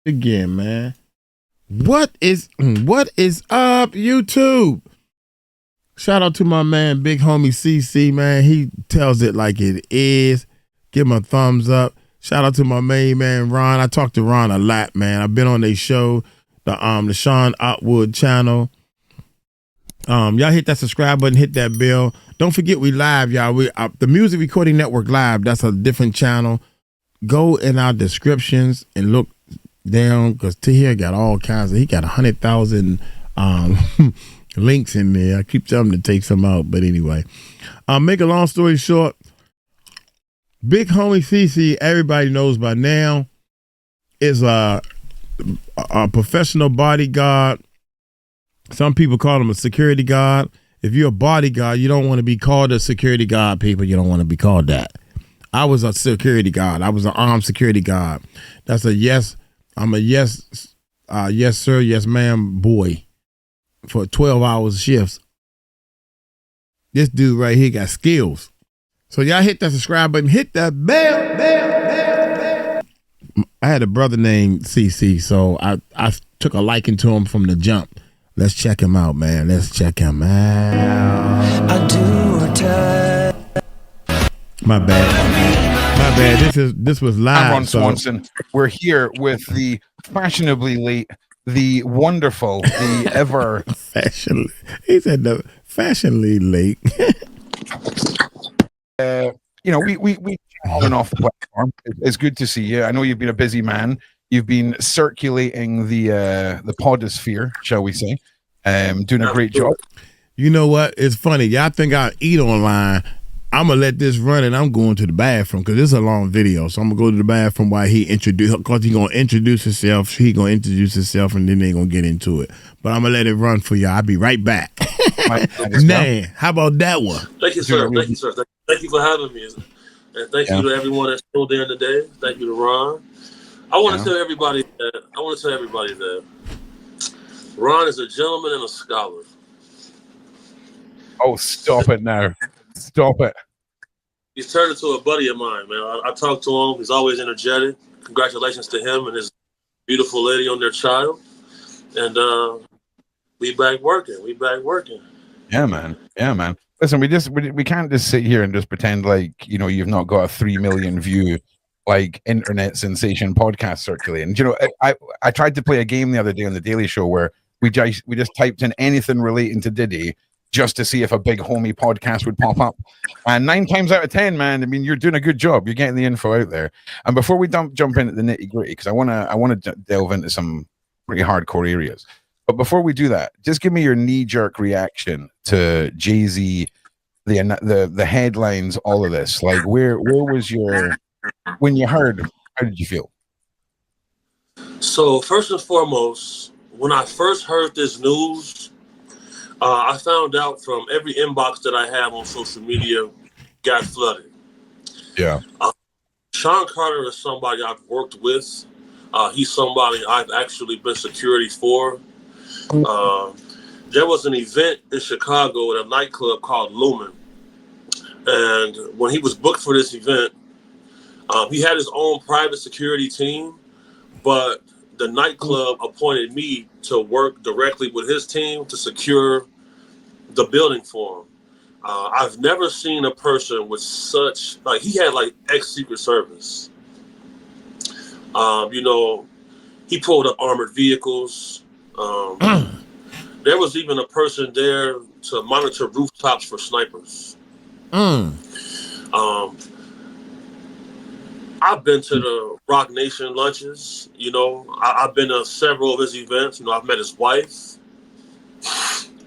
Again, man. What is up, YouTube? Shout out to my man, big homie CC, man. He tells it like it is. Give him a thumbs up. Shout out to my main man, Ron. I talked to Ron a lot, man. I've been on their show, the 𝗟𝗢𝗡𝗞𝗦 channel. Y'all hit that subscribe button, hit that bell. Don't forget we live, y'all. The Music Recording Network Live, that's a different channel. Go in our descriptions and look down, because Tahir got all kinds of, he got 100,000 links in there. I keep telling him to take some out, but anyway. Make a long story short, big homie CC, everybody knows by now, is a professional bodyguard. Some people call him a security guard. If you're a bodyguard, you don't want to be called a security guard, people. You don't want to be called that. I was a security guard. I was an armed security guard. That's a yes. I'm a yes sir, yes ma'am boy for 12 hours shifts. This dude right here got skills. So y'all hit that subscribe button, hit that bell. I had a brother named CC, so I took a liking to him from the jump. Let's check him out, man. Let's check him out. I do or die. My bad. My bad. This was live. I'm Ron Swanson. We're here with the fashionably late, the wonderful, the ever fashionably. He said the fashionably late. We on and off the platform. It's good to see you. I know you've been a busy man. You've been circulating the podosphere, shall we say? Doing a great job. You know what? It's funny. Y'all think I eat online. I'm going to let this run and I'm going to the bathroom because it's a long video. So I'm going to go to the bathroom while he introduce, because he's going to introduce himself. He going to introduce himself and then they're going to get into it. But I'm going to let it run for y'all. I'll be right back. Man, how about that one? Thank you, sir. Thank you, sir. Thank you for having me. And thank you to everyone that's still there today. Thank you to Ron. I want to tell everybody that Ron is a gentleman and a scholar. Oh, stop it now. Stop it. He's turned into a buddy of mine, man. I talk to him. He's always energetic. Congratulations to him and his beautiful lady on their child. And we back working. Yeah, man. Listen, we can't just sit here and just pretend like, you've not got a 3 million view like internet sensation podcast circulating. I tried to play a game the other day on the Daily Show where we just typed in anything relating to Diddy just to see if a big homie podcast would pop up. And 9 times out of 10, man, I mean, you're doing a good job. You're getting the info out there. And before we jump into the nitty gritty, because I want to delve into some pretty hardcore areas. But before we do that, just give me your knee-jerk reaction to Jay-Z, the headlines, all of this. Like, where was your, when you heard, how did you feel? So first and foremost, when I first heard this news, I found out from every inbox that I have on social media got flooded. Yeah. Sean Carter is somebody I've worked with. He's somebody I've actually been security for. There was an event in Chicago at a nightclub called Lumen. And when he was booked for this event, he had his own private security team, but the nightclub appointed me to work directly with his team to secure the building for him. I've never seen a person with such, like, he had like ex-Secret Service. He pulled up armored vehicles. There was even a person there to monitor rooftops for snipers. I've been to the Rock Nation lunches. I've been to several of his events. I've met his wife.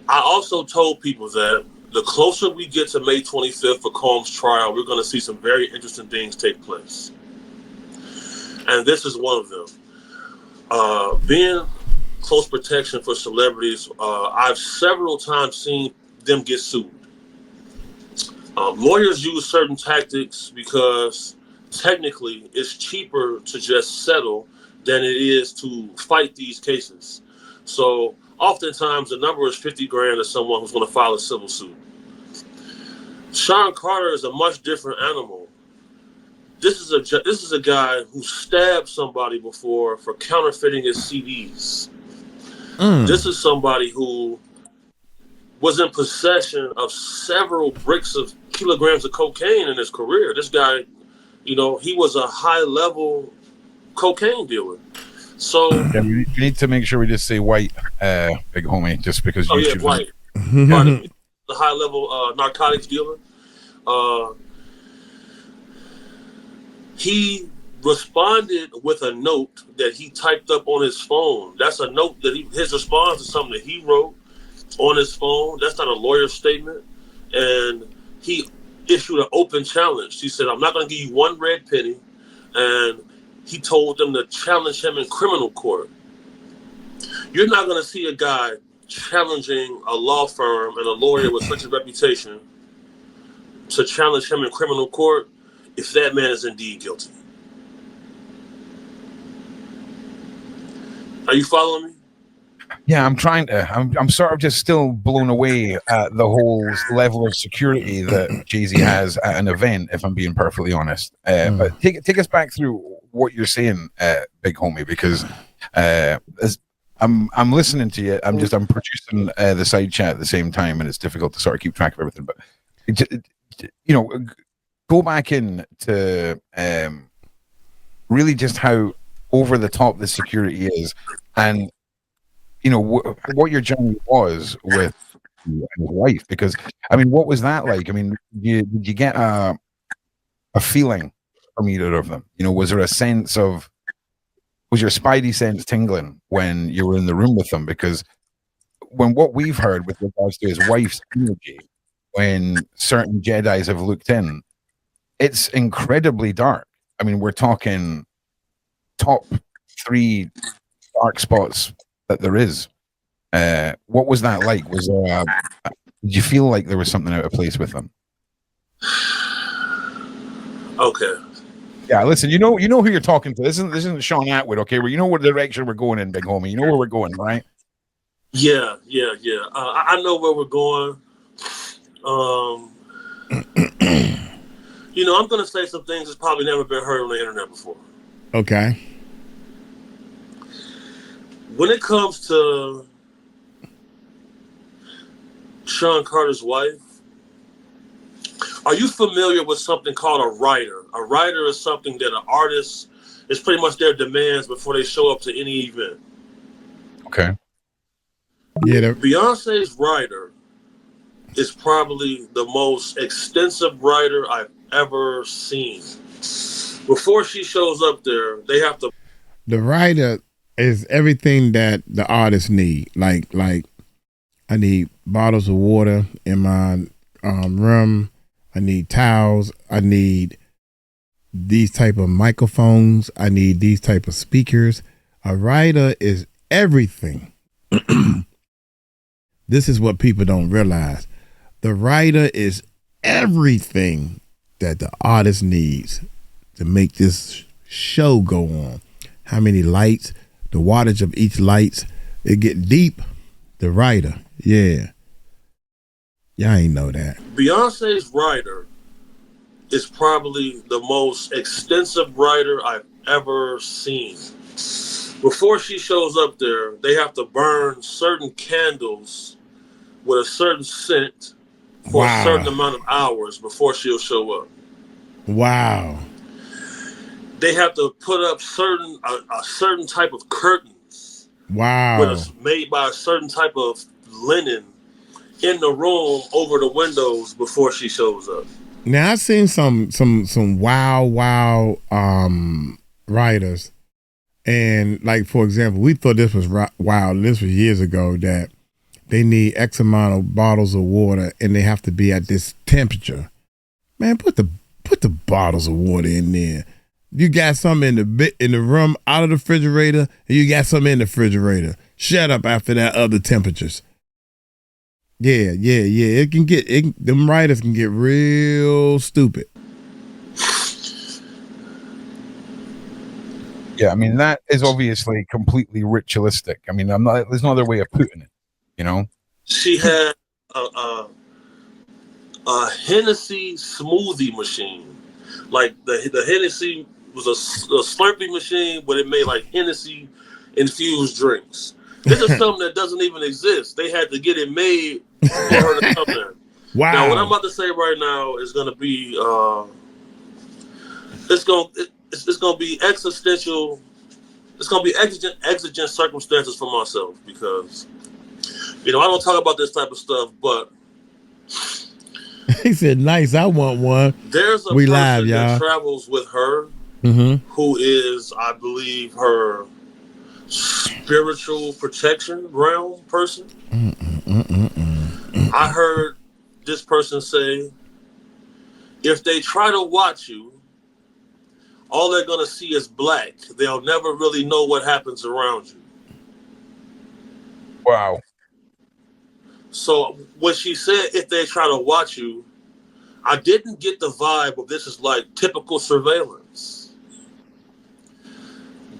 I also told people that the closer we get to May 25th for Combs' trial, we're going to see some very interesting things take place. And this is one of them. Being close protection for celebrities, I've several times seen them get sued. Lawyers use certain tactics because technically it's cheaper to just settle than it is to fight these cases. So oftentimes the number is 50 grand to someone who's going to file a civil suit. Sean Carter is a much different animal. This is a guy who stabbed somebody before for counterfeiting his CDs. This is somebody who was in possession of several kilograms of cocaine in his career. This guy, he was a high-level cocaine dealer. So we need to make sure we just say white, big homie, just because YouTube. White. Pardon me. The high-level narcotics dealer. He responded with a note that he typed up on his phone. That's a note that his response is something that he wrote on his phone. That's not a lawyer's statement. And he issued an open challenge. He said, I'm not going to give you one red penny. And he told them to challenge him in criminal court. You're not going to see a guy challenging a law firm and a lawyer with such a reputation to challenge him in criminal court if that man is indeed guilty. Are you following me? Yeah, I'm trying to. I'm sort of just still blown away at the whole level of security that Jay-Z has at an event, if I'm being perfectly honest. But take us back through what you're saying, big homie, because as I'm listening to you. I'm producing the side chat at the same time, and it's difficult to sort of keep track of everything. But go back in to really just how over the top the security is, and what your journey was with your wife. Because I mean, what was that like? I mean, did you get a feeling from either of them? Was there a sense of, was your spidey sense tingling when you were in the room with them? Because what we've heard with regards to his wife's energy when certain Jedis have looked in, it's incredibly dark. I mean, we're talking top 3 dark spots that there is. What was that like? Was there did you feel like there was something out of place with them? Okay. Yeah, listen, you know who you're talking to. This isn't Sean Atwood, okay? Well, you know what direction we're going in, big homie. You know where we're going, right? Yeah. I know where we're going. I'm going to say some things that's probably never been heard on the internet before. Okay. When it comes to Sean Carter's wife, are you familiar with something called a writer? A writer is something that an artist is pretty much their demands before they show up to any event. Okay. Yeah. Beyonce's writer is probably the most extensive writer I've ever seen. Before she shows up there, they have to. The writer is everything that the artist need. Like I need bottles of water in my room. I need towels. I need these type of microphones. I need these type of speakers. A writer is everything. This is what people don't realize. The writer is everything that the artist needs to make this show go on. How many lights, the wattage of each lights, it get deep. The writer, yeah. Y'all ain't know that. Beyonce's writer is probably the most extensive writer I've ever seen. Before she shows up there, they have to burn certain candles with a certain scent for a certain amount of hours before she'll show up. Wow. They have to put up a certain type of curtains. Wow. Made by a certain type of linen in the room over the windows before she shows up. Now I've seen some wow writers, and like for example, we thought this was wild. This was years ago that they need X amount of bottles of water and they have to be at this temperature. Man, put the bottles of water in there. You got some in the room out of the refrigerator, and you got some in the refrigerator. Shut up after that other temperatures. Yeah. It can get them writers can get real stupid. Yeah, I mean that is obviously completely ritualistic. I mean, there's no other way of putting it. She had a Hennessy smoothie machine. like the Hennessy was a Slurpee machine, but it made like Hennessy infused drinks. This is something that doesn't even exist. They had to get it made for her to come there. Wow. Now, what I'm about to say right now is going to be it's going to be existential. It's going to be exigent circumstances for myself because I don't talk about this type of stuff, but he said, "Nice, I want one." There's a we person live, y'all. that travels with her, who is, I believe, her spiritual protection realm person. I heard this person say, if they try to watch you, all they're going to see is black. They'll never really know what happens around you. Wow. So when she said, if they try to watch you, I didn't get the vibe of this is like typical surveillance.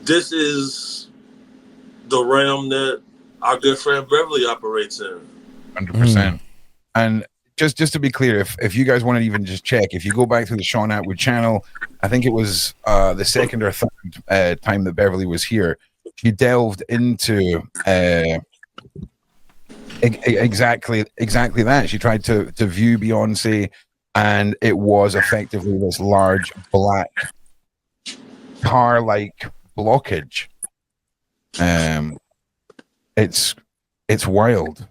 This is the realm that our good friend Beverly operates in. 100%. And just to be clear, if you guys want to even just check, if you go back to the Sean Atwood channel, I think it was the second or third time that Beverly was here, she delved into exactly that. She tried to view Beyonce, and it was effectively this large black car-like blockage. It's wild.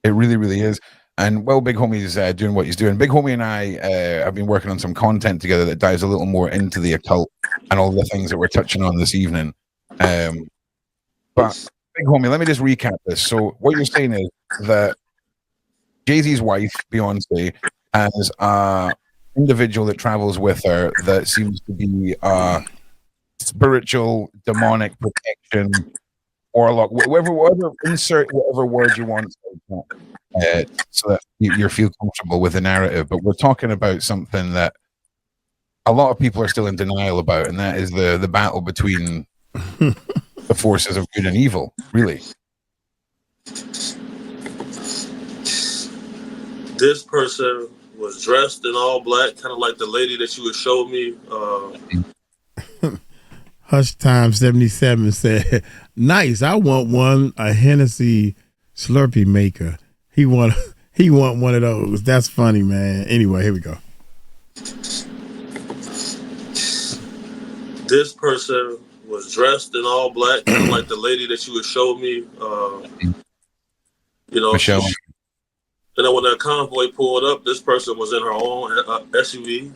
It really, really is. And well, Big Homie's doing what he's doing. Big Homie and I have been working on some content together that dives a little more into the occult and all the things that we're touching on this evening. But Big Homie, let me just recap this. So what you're saying is that Jay-Z's wife, Beyonce, has an individual that travels with her that seems to be spiritual, demonic protection, warlock, whatever, insert whatever word you want, so that you feel comfortable with the narrative. But we're talking about something that a lot of people are still in denial about, and that is the battle between the forces of good and evil, really. This person was dressed in all black, kind of like the lady that you had showed me. Hush Time 77 said, "Nice, I want one, a Hennessy Slurpee maker. He want one of those." That's funny, man. Anyway, here we go. This person was dressed in all black, kind of like the lady that you had showed me. Michelle. And then when that convoy pulled up, this person was in her own SUV.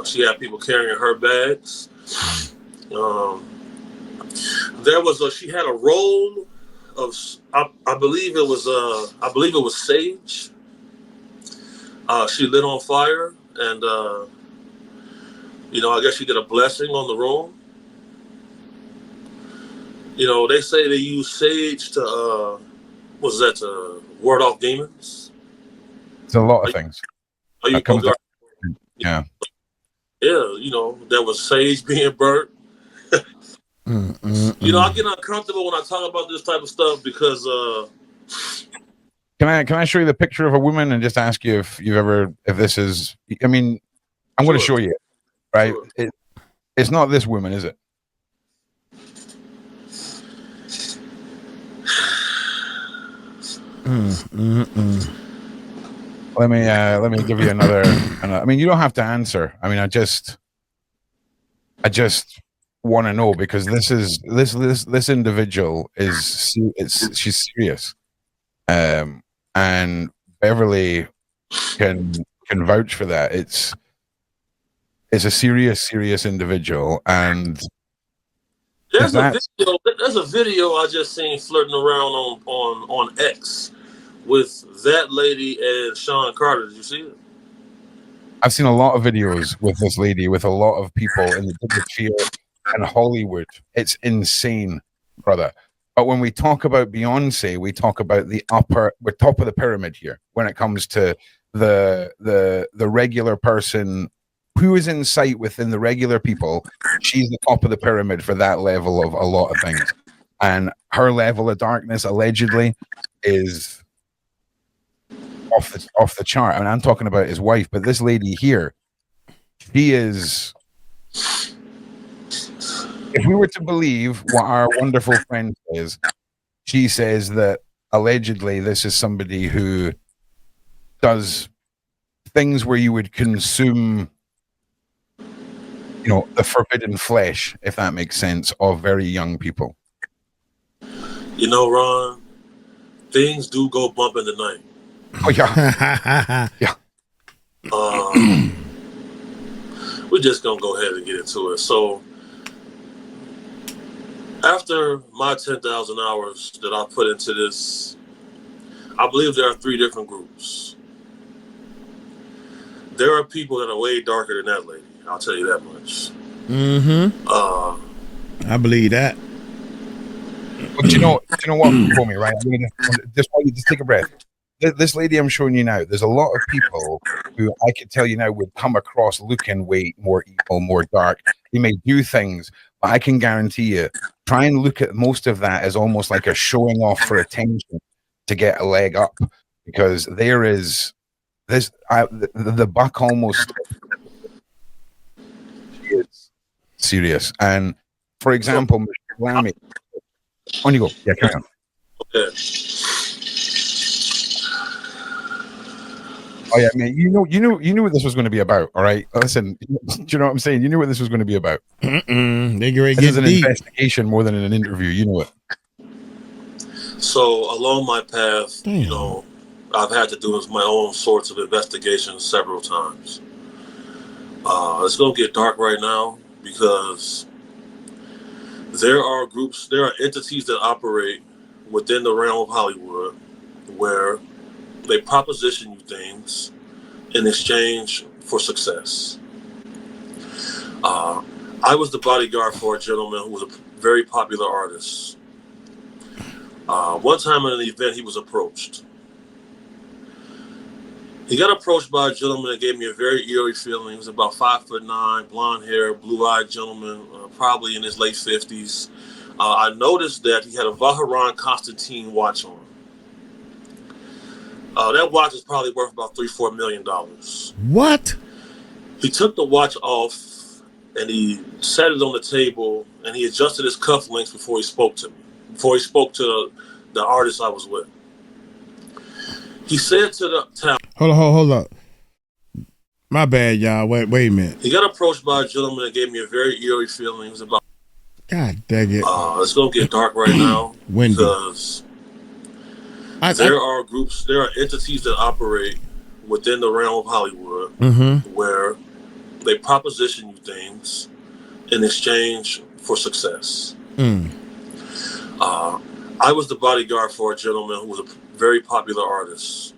She had people carrying her bags. She had a roll of, I believe it was sage. She lit on fire, and I guess she did a blessing on the room. They say they use sage to ward off demons. It's a lot of things. Yeah. Yeah, there was sage being burnt. I get uncomfortable when I talk about this type of stuff because Can I show you the picture of a woman and just ask you if this is, I mean, I'm going to show you, right? Sure. It's not this woman, is it? Let me give you another. I mean, you don't have to answer. I mean, I just want to know, because this individual she's serious, and Beverly can vouch for that. It's a serious individual, and there's a video I just seen flirting around on X with that lady and Sean Carter. Did you see it? I've seen a lot of videos with this lady, with a lot of people in the field and Hollywood. It's insane, brother. But when we talk about Beyonce, we talk about we're top of the pyramid here when it comes to the regular person who is in sight within the regular people. She's the top of the pyramid for that level of a lot of things. And her level of darkness allegedly is off the chart. I mean, I'm talking about his wife, but this lady here, He is. If we were to believe what our wonderful friend says, she says that allegedly this is somebody who does things where you would consume, the forbidden flesh, if that makes sense, of very young people. Ron, things do go bump in the night. Oh, yeah. Yeah. We're just going to go ahead and get into it. So, after my 10,000 hours that I put into this, I believe there are 3 different groups. There are people that are way darker than that lady. I'll tell you that much. I believe that. But you know what, homie, right? I mean, just take a breath. This lady I'm showing you now, there's a lot of people who I could tell you now would come across looking way more evil, more dark. They may do things, but I can guarantee you, try and look at most of that as almost like a showing off for attention to get a leg up, because there is this, the buck almost is serious. And for example, Lammy, on you go. Yeah, carry on. Okay. Oh yeah, man. You knew what this was going to be about. All right, listen. Do you know what I'm saying? You knew what this was going to be about. This is an investigation more than an interview. You know it. So along my path, I've had to do my own sorts of investigations several times. It's going to get dark right now because there are entities that operate within the realm of Hollywood where they proposition you things in exchange for success. I was the bodyguard for a gentleman who was a very popular artist. One time at an event, he was approached. He got approached by a gentleman that gave me a very eerie feeling. He was about 5'9", blonde hair, blue-eyed gentleman, probably in his late 50s. I noticed that he had a 𝗗𝗢𝗡𝗞𝗦 watch on. That watch is probably worth about $3-4 million. What? He took the watch off and he set it on the table and he adjusted his cufflinks before he spoke to me. Before he spoke to the artist I was with. He said to the town. Hold up. My bad, y'all. Wait a minute. He got approached by a gentleman that gave me a very eerie feeling. It was about. God dang it. It's gonna get dark right now because there are entities that operate within the realm of Hollywood where they proposition you things in exchange for success. I was the bodyguard for a gentleman who was a very popular artist.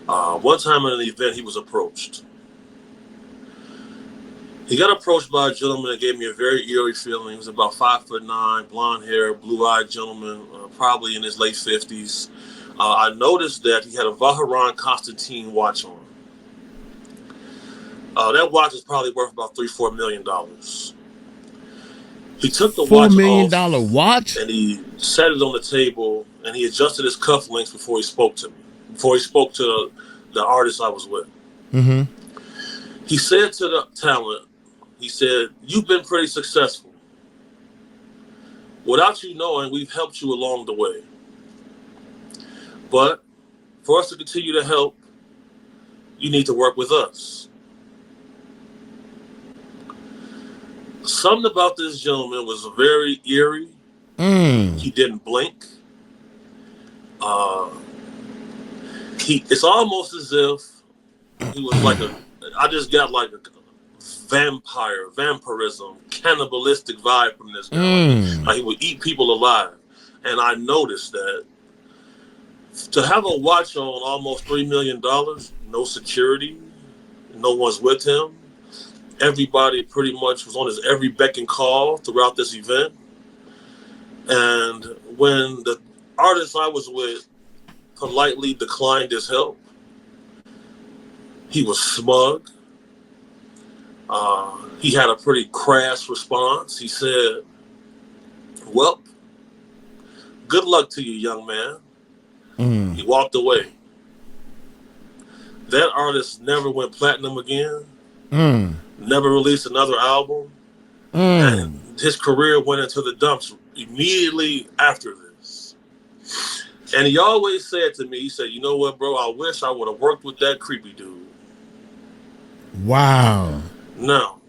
One time at an event, he was approached. He got approached by a gentleman that gave me a very eerie feeling. He was about 5'9", blonde hair, blue-eyed gentleman, probably in his late 50s. I noticed that he had a 𝗗𝗢𝗡𝗞𝗦 watch on. That watch is probably worth about $3-4 million. He took the watch $4 million off watch and he set it on the table and he adjusted his cufflinks before he spoke to me. Before he spoke to the artist I was with. He said to the talent, he said, "You've been pretty successful. Without you knowing, we've helped you along the way. But for us to continue to help, you need to work with us." Something about this gentleman was very eerie. He didn't blink. It's almost as if he was like I just got like a vampirism, cannibalistic vibe from this guy. Like he would eat people alive. And I noticed that to have a watch on almost $3 million, no security, no one's with him. Everybody pretty much was on his every beck and call throughout this event. And when the artist I was with politely declined his help, he was smug. He had a pretty crass response. He said, "Well, good luck to you, young man." He walked away. That artist never went platinum again. Never released another album. And his career went into the dumps immediately after this. And he always said to me, he said, you know what, bro, I wish I would have worked with that creepy dude. Wow. No.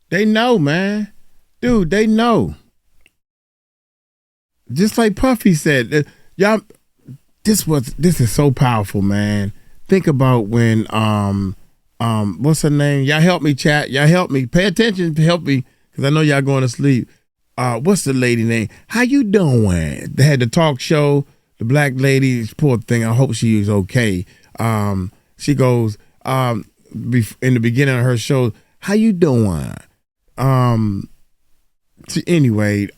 They know, man. Dude, they know. Just like Puffy said, y'all, this is so powerful, man. Think about when what's her name? Y'all help me, chat. Y'all help me. Pay attention to help me, because I know y'all going to sleep. What's the lady name? How you doing? They had the talk show. The black lady, poor thing. I hope she is okay. She goes in the beginning of her show. How you doing? Anyway,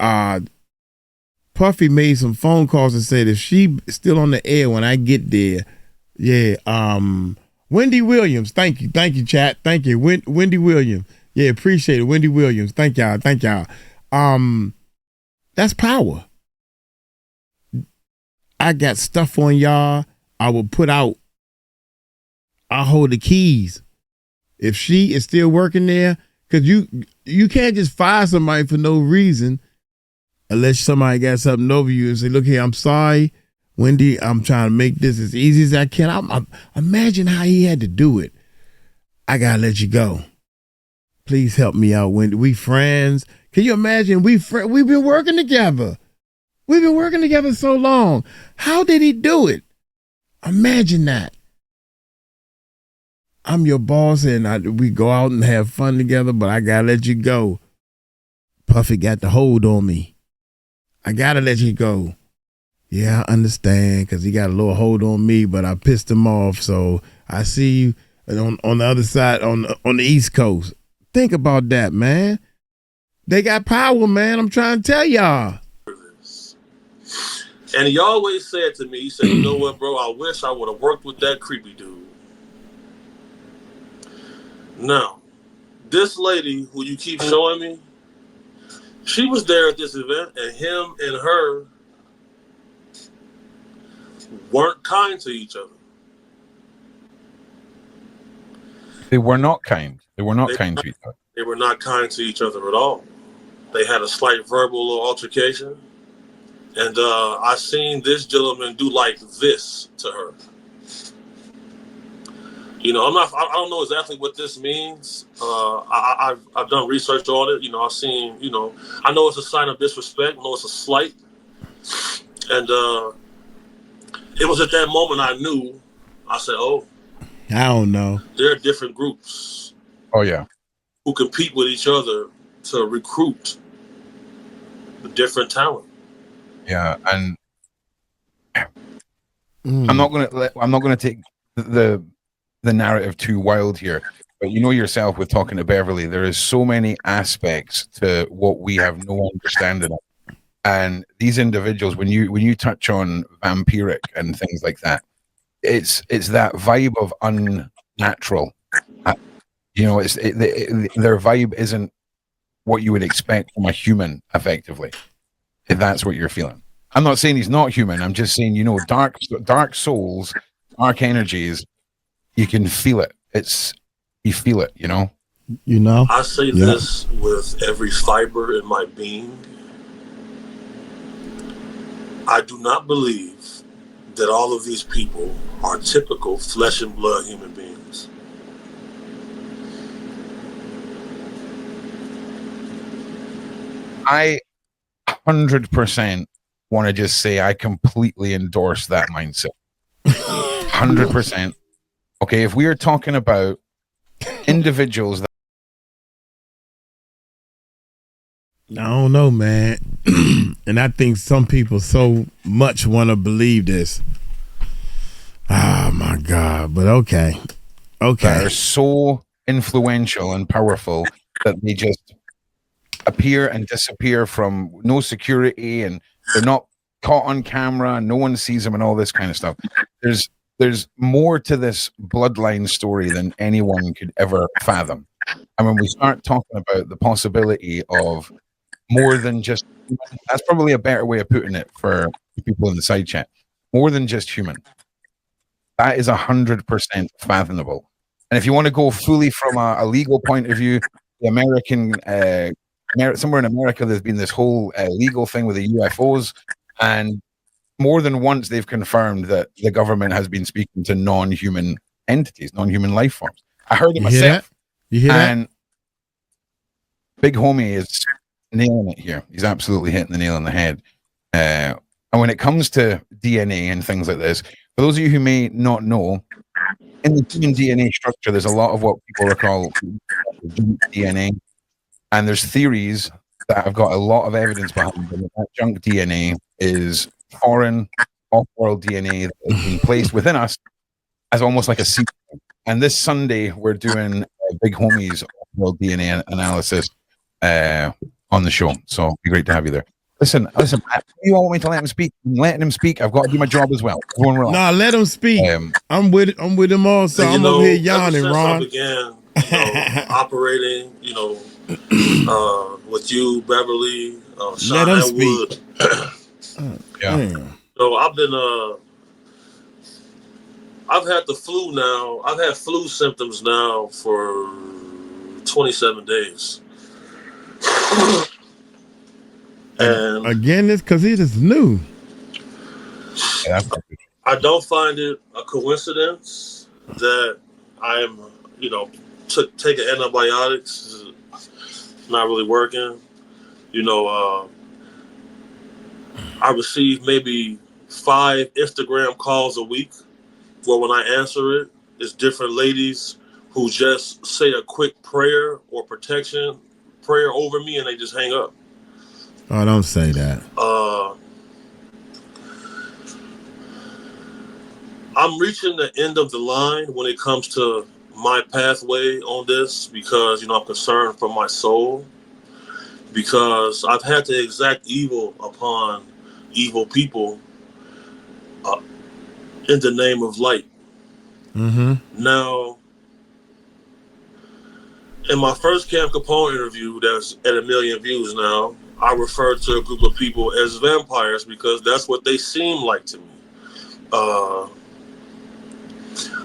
Puffy made some phone calls and said if she still on the air when I get there, yeah. Wendy Williams, thank you, chat, thank you, Wendy Williams, yeah, appreciate it, Wendy Williams, thank y'all. That's power. I got stuff on y'all. I will put out. I'll hold the keys. If she is still working there, because you can't just fire somebody for no reason unless somebody got something over you and say, look here, I'm sorry, Wendy, I'm trying to make this as easy as I can. Imagine how he had to do it. I gotta let you go. Please help me out, Wendy. We friends. Can you imagine? We've been working together. We've been working together so long. How did he do it? Imagine that. I'm your boss and we go out and have fun together, but I gotta let you go. Puffy got the hold on me. I gotta let you go. Yeah, I understand, because he got a little hold on me, but I pissed him off. So I see you on the other side, on the East Coast. Think about that, man. They got power, man. I'm trying to tell y'all. And he always said to me, he said, you know what, bro, I wish I would have worked with that creepy dude. Now, this lady who you keep showing me, she was there at this event, and him and her weren't kind to each other. They were not kind. They were not kind to each other. They were not kind to each other at all. They had a slight verbal altercation. And I seen this gentleman do like this to her. You know, I don't know exactly what this means. I've done research on it. You know, I've seen, you know, I know it's a sign of disrespect. I know it's a slight. And it was at that moment I knew, I said, oh. I don't know. There are different groups. Oh, yeah. Who compete with each other to recruit different talent. Yeah, and I'm not gonna take the narrative too wild here, but you know yourself with talking to Beverly, there is so many aspects to what we have no understanding of. And these individuals, when you touch on vampiric and things like that, it's that vibe of unnatural. You know, their vibe isn't what you would expect from a human, effectively. If that's what you're feeling. I'm not saying he's not human. I'm just saying, you know, dark souls, dark energies, you can feel it. You feel it, you know? You know? I say this with every fiber in my being. I do not believe that all of these people are typical flesh and blood human beings. I 100% want to just say I completely endorse that mindset. 100%. Okay, if we are talking about individuals that I don't know, man. And I think some people so much want to believe this. Oh my God. But okay. are so influential and powerful that they just appear and disappear from no security, and they're not caught on camera and no one sees them and all this kind of stuff. There's more to this bloodline story than anyone could ever fathom. And when we start talking about the possibility of more than just human, that's probably a better way of putting it for people in the side chat. More than just human. That is 100% fathomable. And if you want to go fully from a legal point of view, the American, somewhere in America, there's been this whole legal thing with the UFOs, and more than once they've confirmed that the government has been speaking to non-human entities, non-human life forms. I heard it myself. You hear that? And Big Homie is nailing it here. He's absolutely hitting the nail on the head. And when it comes to DNA and things like this, for those of you who may not know, in the human DNA structure, there's a lot of what people are called junk DNA. And there's theories that have got a lot of evidence behind them. That junk DNA is foreign, off-world DNA that has been placed within us as almost like a secret. And this Sunday, we're doing Big Homie's off-world DNA analysis on the show. So it'd be great to have you there. Listen, you all want me to let him speak? I'm letting him speak. I've got to do my job as well. Nah, let him speak. I'm with him also. I'm over here yawning, Ron. I began, operating, with you, Beverly, Sean, let him and speak. Wood. So I've had the flu now. I've had flu symptoms now for 27 days. And again, it's because it is new. I don't find it a coincidence that I am, taking antibiotics. It's not really working. I receive maybe 5 Instagram calls a week where when I answer it, it's different ladies who just say a quick prayer or protection prayer over me and they just hang up. Oh, don't say that. I'm reaching the end of the line when it comes to my pathway on this because, I'm concerned for my soul because I've had to exact evil upon evil people in the name of light. Mm-hmm. Now, in my first 𝗟𝗢𝗡𝗞𝗦 interview that's at 1 million views now, I referred to a group of people as vampires because that's what they seem like to me.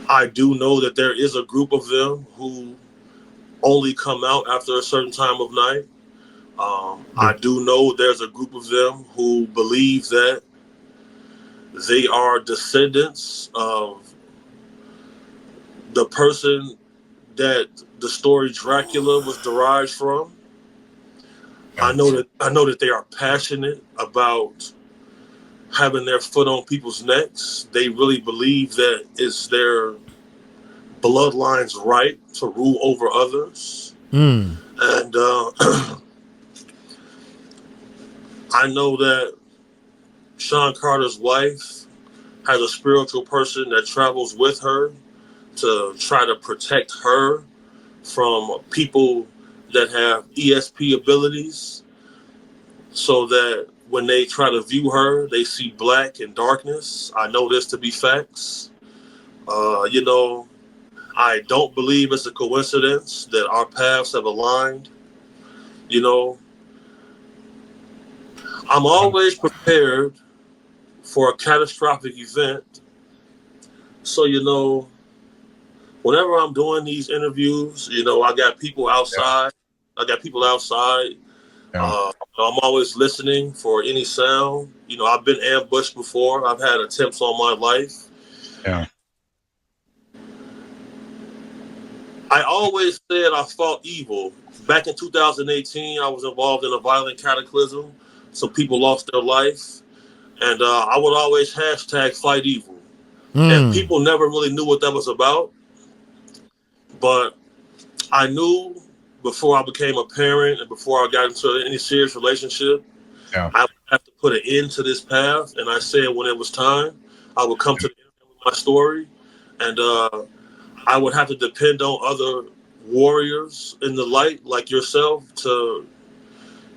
I do know that there is a group of them who only come out after a certain time of night. I do know there's a group of them who believe that they are descendants of the person that the story Dracula was derived from. I know that they are passionate about having their foot on people's necks. They really believe that it's their bloodline's right to rule over others. And I know that Sean Carter's wife has a spiritual person that travels with her to try to protect her from people that have ESP abilities so that when they try to view her, they see black and darkness. I know this to be facts. I don't believe it's a coincidence that our paths have aligned. I'm always prepared for a catastrophic event. So, whenever I'm doing these interviews, I got people outside. I'm always listening for any sound. I've been ambushed before. I've had attempts on my life. Yeah. I always said I fought evil. Back in 2018, I was involved in a violent cataclysm. Some people lost their life. And I would always hashtag fight evil. And people never really knew what that was about. But I knew before I became a parent and before I got into any serious relationship, I would have to put an end to this path. And I said when it was time, I would come to the end of my story. And I would have to depend on other warriors in the light like yourself to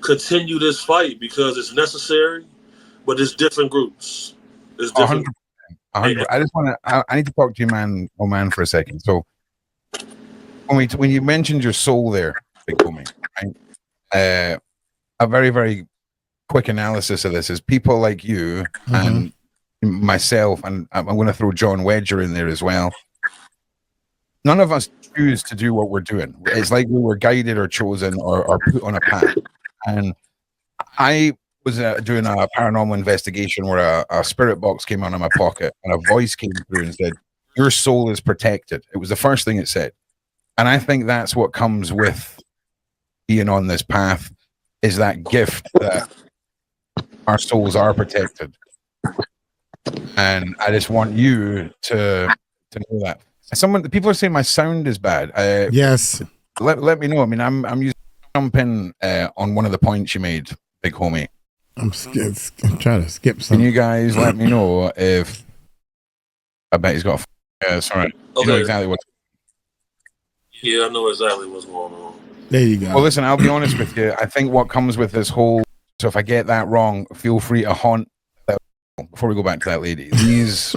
continue this fight because it's necessary, but it's different groups. It's different. 100%. I need to talk to you, man, for a second. So when you mentioned your soul there, Big Homie, right? A very, very quick analysis of this is people like you and myself, and I'm going to throw John Wedger in there as well. none of us choose to do what we're doing. It's like we were guided or chosen or put on a path. And I was doing a paranormal investigation where a spirit box came out of my pocket and a voice came through and said, "Your soul is protected." It was the first thing it said. And I think that's what comes with being on this path, is that gift that our souls are protected. And I just want you to know that. People are saying my sound is bad. Yes. Let me know. I mean, I'm using jumping on one of the points you made, big homie. I'm trying to skip something. Can you guys let me know if I bet he's got sorry. Okay. You know exactly what. Yeah, I know exactly what's going on. There you go. Well, listen, I'll be honest with you. I think what comes with this whole, so if I get that wrong, feel free to haunt that. Before we go back to that lady, these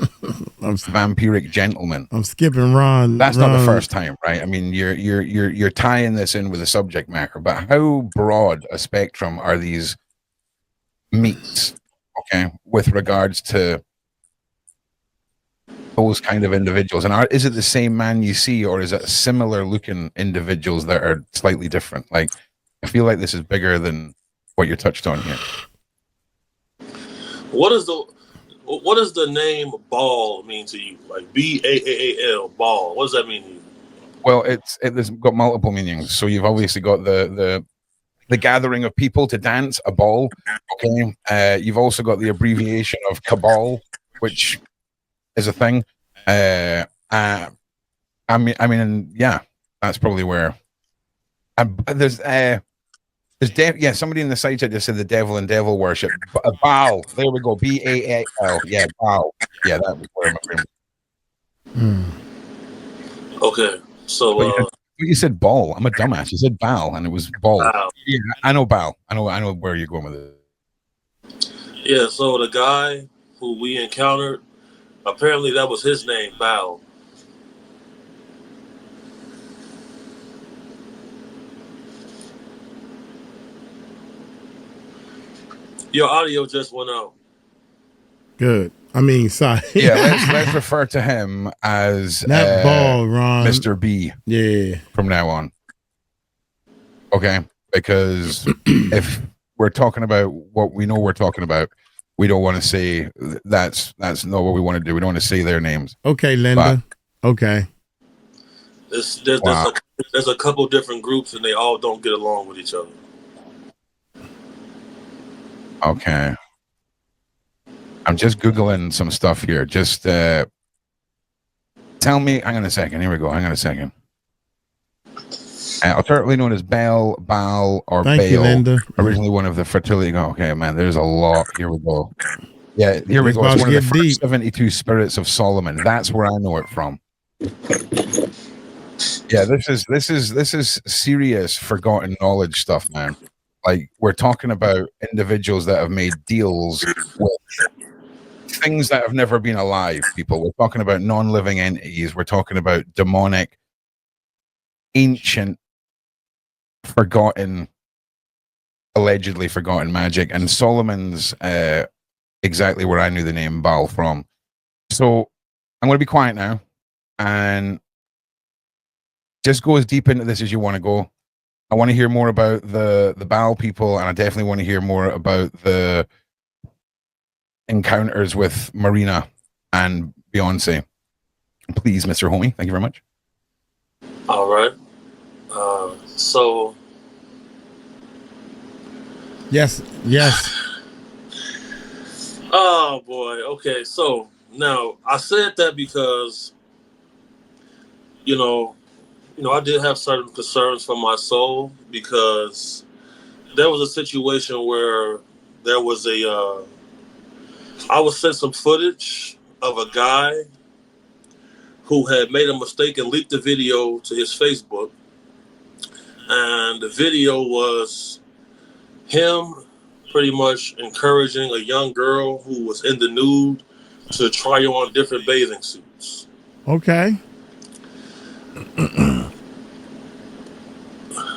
vampiric gentlemen. I'm skipping Ron. That's not the first time, right? I mean, you're tying this in with the subject matter, but how broad a spectrum are these meets, okay, with regards to those kind of individuals? And is it the same man you see, or is it similar looking individuals that are slightly different? Like, I feel like this is bigger than what you touched on here. What does the name Baal mean to you? Like Baal, Baal. What does that mean to you? Well, it's got multiple meanings. So you've obviously got the gathering of people to dance, a ball. Okay. You've also got the abbreviation of cabal, which is a thing. I mean, yeah, that's probably where. There's somebody in the site that just said the devil and devil worship. Baal. There we go. Baal. Yeah, Baal. Yeah, that was where my brain. Okay, so you said ball. I'm a dumbass. You said Baal, and it was ball. Yeah, I know Baal. I know where you're going with it. Yeah, so the guy who we encountered, apparently that was his name, Baal. Your audio just went out. Good. I mean, sorry. Yeah, let's refer to him as that ball, Ron. Mr. B. Yeah. From now on. Okay, because if we're talking about what we know we're talking about, we don't want to say that's not what we want to do. We don't want to say their names. Okay, Linda. Okay. There's a couple different groups, and they all don't get along with each other. Okay. I'm just Googling some stuff here. Just tell me. Hang on a second. Here we go. Hang on a second. Alternately known as Baal, or Thank Baal. You, Linda. Originally one of the fertility. Okay, man. There's a lot. Here we go. Yeah, here we go. It's one of the first 72 spirits of Solomon. That's where I know it from. Yeah, this is serious forgotten knowledge stuff, man. Like, we're talking about individuals that have made deals with things that have never been alive, people. We're talking about non-living entities. We're talking about demonic, ancient, allegedly forgotten magic. And Solomon's exactly where I knew the name Baal from. So I'm going to be quiet now and just go as deep into this as you want to go. I want to hear more about the Baal people, and I definitely want to hear more about the encounters with Marina and Beyonce. Please, Mr. Homie. Thank you very much. All right. So. Yes. Oh boy. Okay. So now I said that because, I did have certain concerns for my soul, because there was a situation where there was I was sent some footage of a guy who had made a mistake and leaked the video to his Facebook. And the video was him pretty much encouraging a young girl who was in the nude to try on different bathing suits. Okay.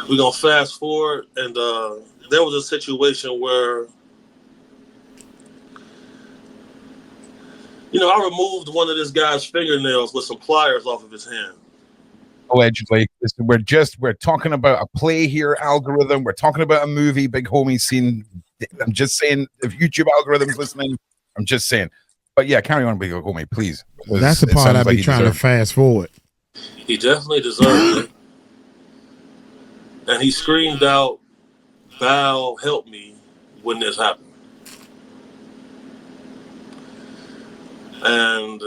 We're going to fast forward, and there was a situation where, I removed one of this guy's fingernails with some pliers off of his hand. Allegedly. We're talking about a play here, algorithm. We're talking about a movie, Big Homie scene. I'm just saying, if YouTube algorithm's listening, I'm just saying. But yeah, carry on, Big Homie, please. That's the part I'd be trying to fast forward. He definitely deserved it. And he screamed out, "Val, help me," when this happened. And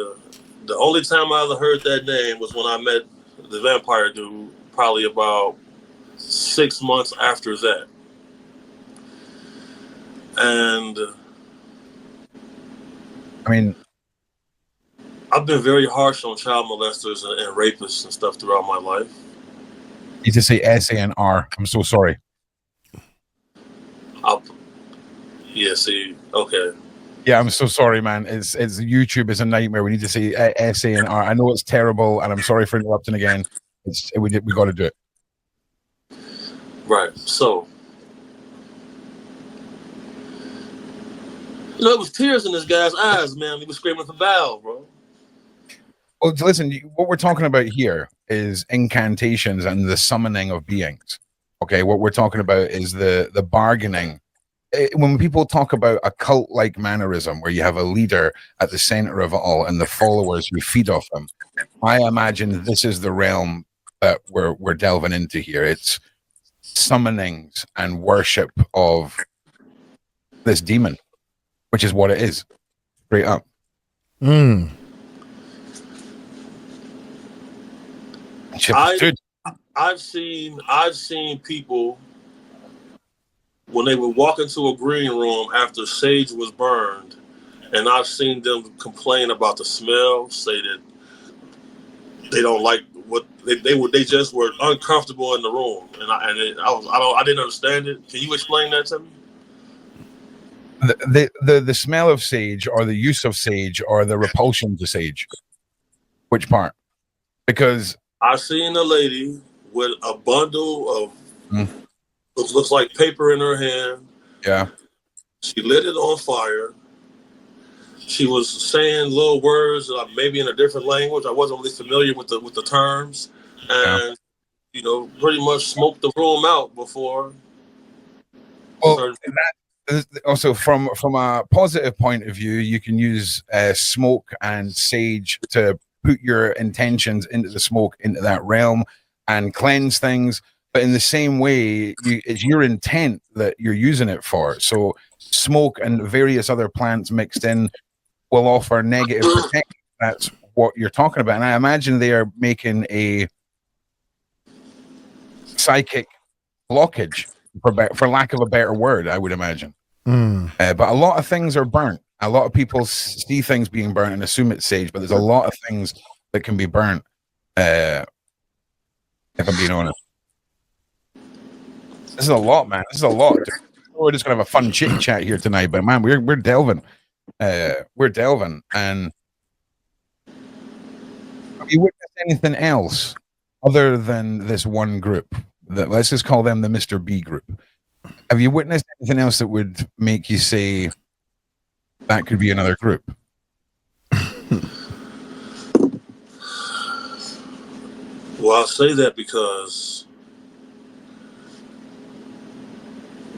the only time I ever heard that name was when I met the vampire dude, probably about 6 months after that. And I mean, I've been very harsh on child molesters and rapists and stuff throughout my life. You need to say S-A-N-R. I'm so sorry. Okay. Yeah, I'm so sorry, man. It's YouTube is a nightmare. We need to say S-A-N-R. I know it's terrible, and I'm sorry for interrupting again. We got to do it. Right. So, it was tears in this guy's eyes, man. He was screaming for Val, bro. Well, listen, what we're talking about here is incantations and the summoning of beings. Okay, what we're talking about is the bargaining. When people talk about a cult-like mannerism where you have a leader at the center of it all and the followers who feed off them, I imagine this is the realm that we're delving into here. It's summonings and worship of this demon, which is what it is, straight up. I've seen people when they would walk into a green room after sage was burned, and I've seen them complain about the smell, say that they don't like what they just were uncomfortable in the room, and I didn't understand it. Can you explain that to me? The smell of sage, or the use of sage, or the repulsion to sage. Which part? Because I seen a lady with a bundle of what looks like paper in her hand. Yeah. She lit it on fire. She was saying little words, maybe in a different language. I wasn't really familiar with the terms, and pretty much smoked the room out before. Well, also from a positive point of view, you can use smoke and sage to put your intentions into the smoke, into that realm, and cleanse things. But in the same way, it's your intent that you're using it for. So smoke and various other plants mixed in will offer negative protection. That's what you're talking about. And I imagine they are making a psychic blockage, for lack of a better word, I would imagine. But a lot of things are burnt. A lot of people see things being burnt and assume it's sage, but there's a lot of things that can be burnt, if I'm being honest. This is a lot, man. This is a lot. We're just gonna have a fun chit chat here tonight, but man, we're delving. We're delving. And have you witnessed anything else other than this one group? Let's just call them the Mr. B group. Have you witnessed anything else that would make you say that could be another group? Well, I'll say that because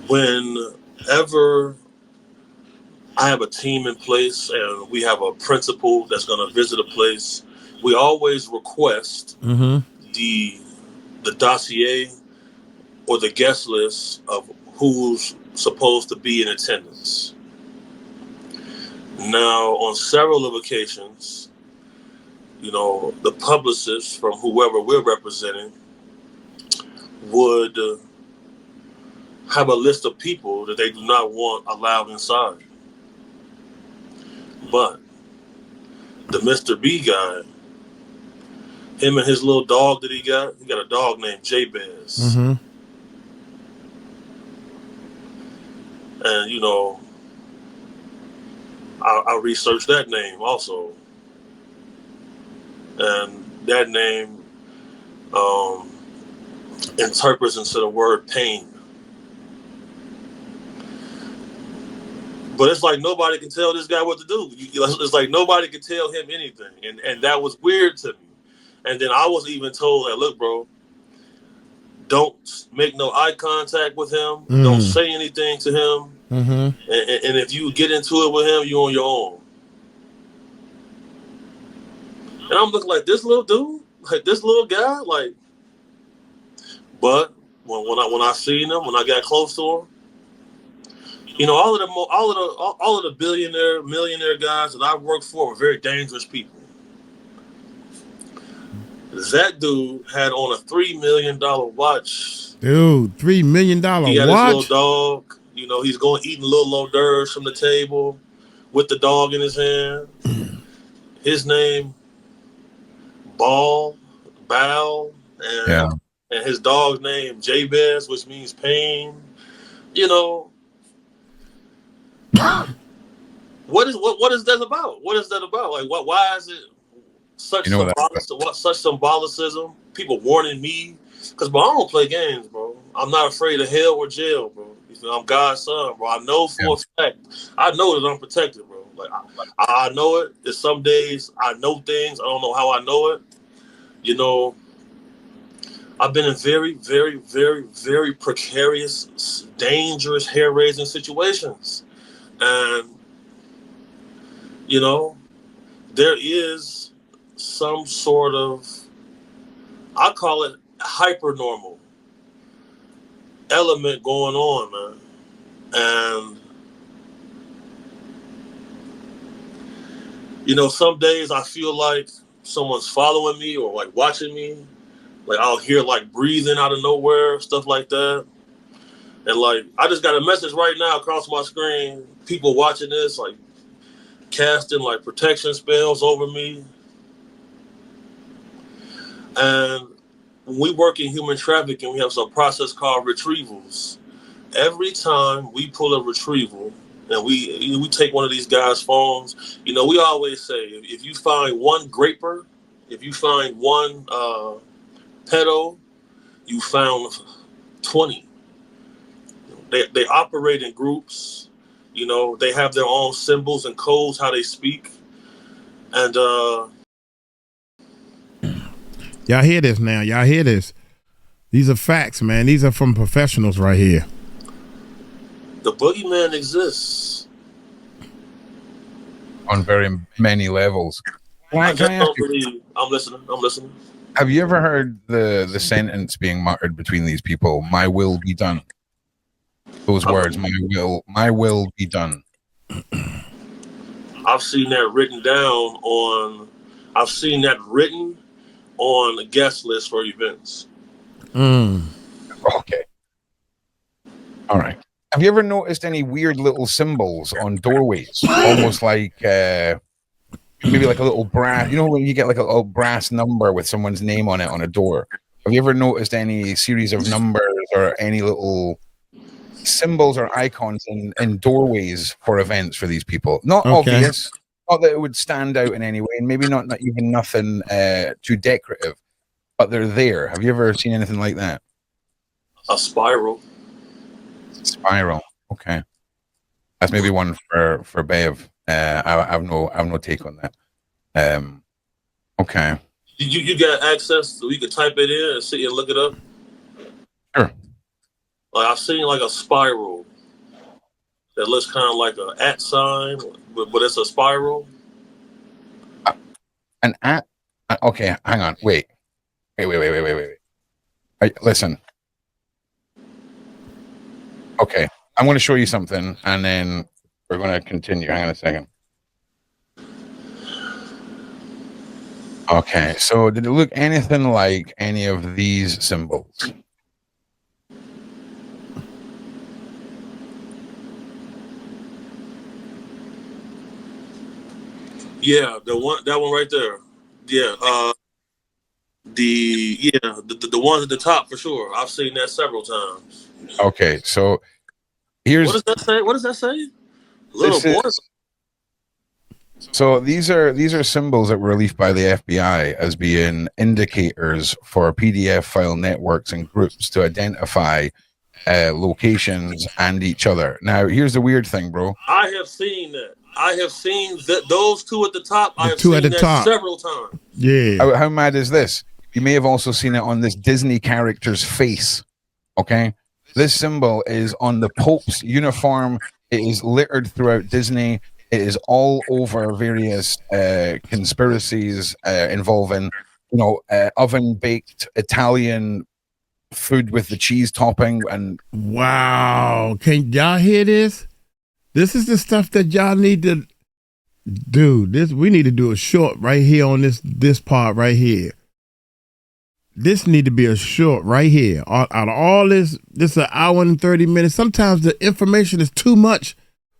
whenever I have a team in place and we have a principal that's going to visit a place, we always request the dossier or the guest list of who's supposed to be in attendance. Now, on several of occasions, the publicists from whoever we're representing would have a list of people that they do not want allowed inside. But the Mr. B guy, him and his little dog that he got a dog named J-Bez. And, I researched that name also. And that name interprets into the word pain. But it's like nobody can tell this guy what to do. It's like nobody can tell him anything. And that was weird to me. And then I was even told that, look, bro, don't make no eye contact with him. Don't say anything to him. And if you get into it with him, you're on your own. And I'm looking like this little dude, like this little guy, like. But when I seen him, when I got close to him, you know, all of the billionaire, millionaire guys that I've worked for were very dangerous people. That dude had on a $3 million watch. Dude, $3 million watch? He had his little dog. You know, he's going eating little hors d'oeuvres from the table with the dog in his hand. His name, Bow, and his dog's name, Jabez, which means pain. You know, what is that about? What is that about? Like, why is it such symbolicism? People warning me, because bro, I don't play games, bro. I'm not afraid of hell or jail, bro. I'm God's son, bro. I know for a fact. I know that I'm protected, bro. Like I know it. There's some days I know things. I don't know how I know it. You know, I've been in very, very, very, very precarious, dangerous, hair-raising situations, and you know, there is some sort of, I call it hyper-normal element going on, man. And, you know, some days I feel like someone's following me or like watching me. Like I'll hear like breathing out of nowhere, stuff like that. And like, I just got a message right now across my screen, people watching this, like casting like protection spells over me. And when we work in human trafficking, we have some process called retrievals. Every time we pull a retrieval and we take one of these guys' phones, you know, we always say, if you find one graper, if you find one pedo, you found 20. They operate in groups. You know, they have their own symbols and codes, how they speak. And y'all hear this now. Y'all hear this. These are facts, man. These are from professionals right here. The boogeyman exists. On very many levels. I'm listening. Have you ever heard the sentence being muttered between these people, "My will be done"? Those words, my will be done. I've seen that written on the guest list for events. Okay. All right. Have you ever noticed any weird little symbols on doorways? Almost like maybe like a little brass, you know, when you get like a little brass number with someone's name on it on a door. Have you ever noticed any series of numbers or any little symbols or icons in doorways for events for these people? Not obvious, not that it would stand out in any way, and maybe not even nothing too decorative, but they're there. Have you ever seen anything like that? A spiral. Okay, that's maybe one for Bev. I have no take on that. Okay. You got access so you can type it in and see and look it up? Sure. Like I've seen like a spiral that looks kind of like an @ sign, but it's a spiral. An @ okay, hang on. Wait. Listen. Okay, I'm going to show you something, and then we're going to continue. Hang on a second. Okay, so did it look anything like any of these symbols? Yeah, that one right there. Yeah, the ones at the top for sure. I've seen that several times. Okay, so here's what does that say? Little boys. So these are symbols that were released by the FBI as being indicators for PDF file networks and groups to identify locations and each other. Now, here's the weird thing, bro. I have seen that. I have seen those two at the top. I have seen that several times. Yeah. How mad is this? You may have also seen it on this Disney character's face. Okay. This symbol is on the Pope's uniform. It is littered throughout Disney. It is all over various conspiracies involving, oven baked Italian food with the cheese topping. And wow, can y'all hear this? This is the stuff that y'all need to do. We need to do a short right here on this part right here. This need to be a short right here. Out of all this is an hour and 30 minutes. Sometimes the information is too much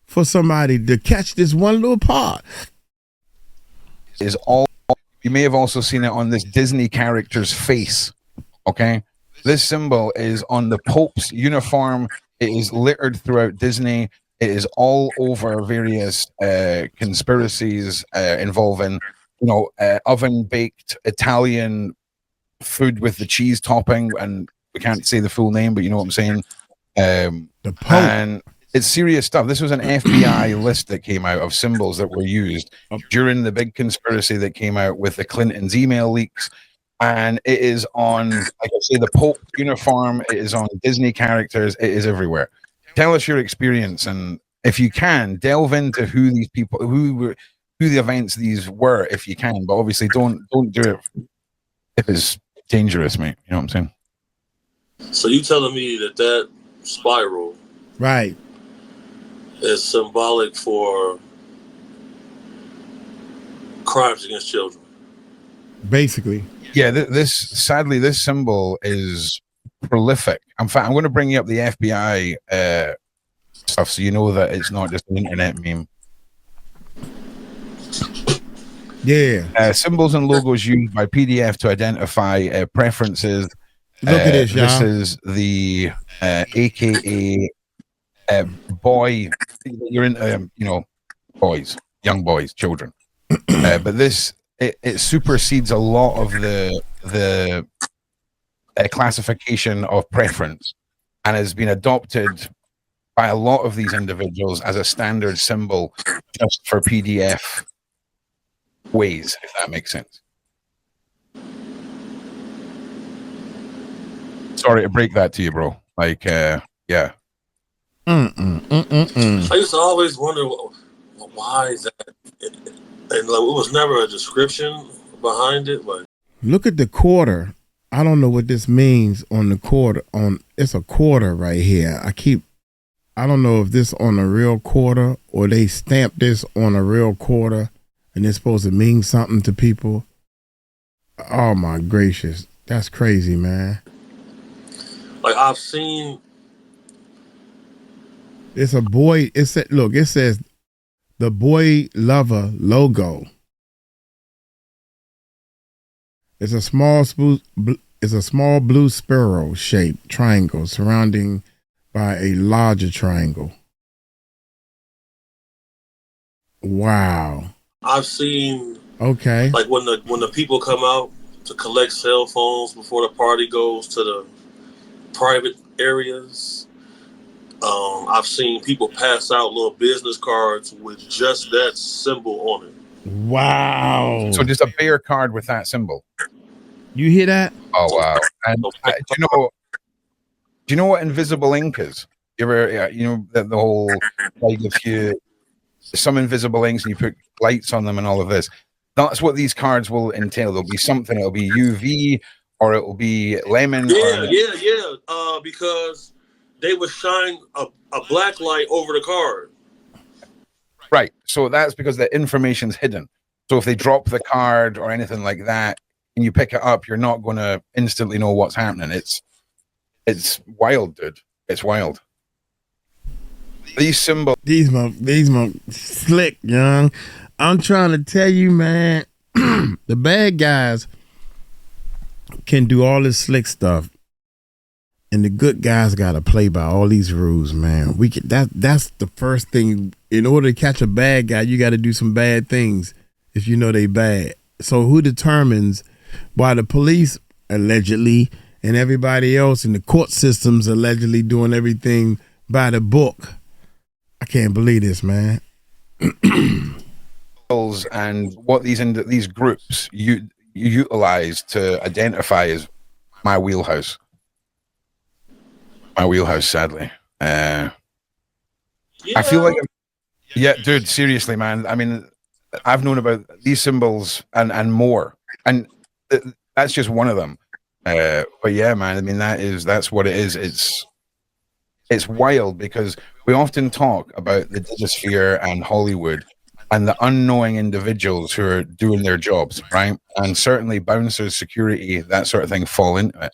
for somebody to catch this one little part. You may have also seen it on this Disney character's face. Okay. This symbol is on the Pope's uniform. It is littered throughout Disney. It is all over various conspiracies involving, oven baked Italian food with the cheese topping, and we can't say the full name, but you know what I'm saying. The Pope. And it's serious stuff. This was an FBI list that came out of symbols that were used during the big conspiracy that came out with the Clintons' email leaks. And it is on, like I say, the Pope uniform. It is on Disney characters. It is everywhere. Tell us your experience, and if you can, delve into who these people, who the events these were, if you can. But obviously, don't do it if it's dangerous, mate. You know what I'm saying? So you telling me that spiral, right, is symbolic for crimes against children? Basically. Yeah, sadly, this symbol is prolific. In fact, I'm going to bring you up the FBI stuff so you know that it's not just an internet meme. Yeah. Symbols and logos used by PDF to identify preferences. Look at this, y'all. This is the AKA boy. You're in, boys, young boys, children. But this it supersedes a lot of the classification of preference, and has been adopted by a lot of these individuals as a standard symbol just for PDF ways, if that makes sense. Sorry to break that to you, bro. Like, yeah. I used to always wonder why is that, and it was never a description behind it. Like, look at the quarter. I don't know what this means on the quarter. It's a quarter right here. I don't know if this on a real quarter or they stamped this on a real quarter and it's supposed to mean something to people. Oh my gracious. That's crazy, man. Like I've seen. It's a boy. It says the Boy Lover logo. It's a small blue spiral shaped triangle surrounding by a larger triangle. Wow. I've seen. Okay. Like when the people come out to collect cell phones before the party goes to the private areas. I've seen people pass out little business cards with just that symbol on it. Wow. So just a bear card with that symbol. You hear that? Oh wow. And do you know what invisible ink is? You ever, the whole, like if you, some invisible inks and you put lights on them and all of this, that's what these cards will entail. There'll be something, it'll be UV or it will be lemon. Yeah. Because they would shine a black light over the card. Right. So that's because the information's hidden. So if they drop the card or anything like that and you pick it up, you're not going to instantly know what's happening. It's wild, dude. It's wild. These symbols. These mo slick, young. I'm trying to tell you, man, the bad guys can do all this slick stuff. And the good guys got to play by all these rules, man. That's the first thing. In order to catch a bad guy, you got to do some bad things if you know they bad. So who determines why the police allegedly and everybody else in the court systems allegedly doing everything by the book? I can't believe this, man. And what these groups utilize to identify as my wheelhouse. My wheelhouse, sadly. I feel like, yeah, dude, seriously, man. I mean, I've known about these symbols and more, and that's just one of them. But yeah, man, I mean, that's what it is. It's wild because we often talk about the digisphere and Hollywood and the unknowing individuals who are doing their jobs, right? And certainly bouncers, security, that sort of thing fall into it.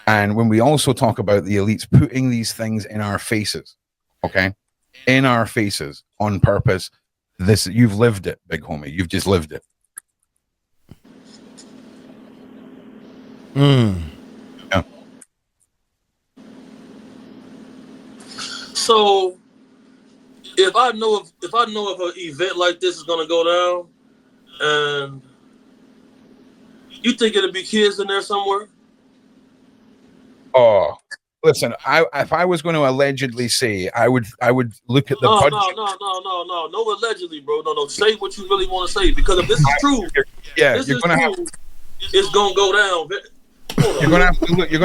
And when we also talk about the elites putting these things in our faces, okay, in our faces on purpose, you've lived it, big homie. You've just lived it. Yeah. So if I know of an event like this is gonna go down, and you think it'll be kids in there somewhere? Oh, listen, if I was going to allegedly say, I would look at the budget. No, allegedly, bro. No. Say what you really want to say, because if this is true, it's gonna go down. You're gonna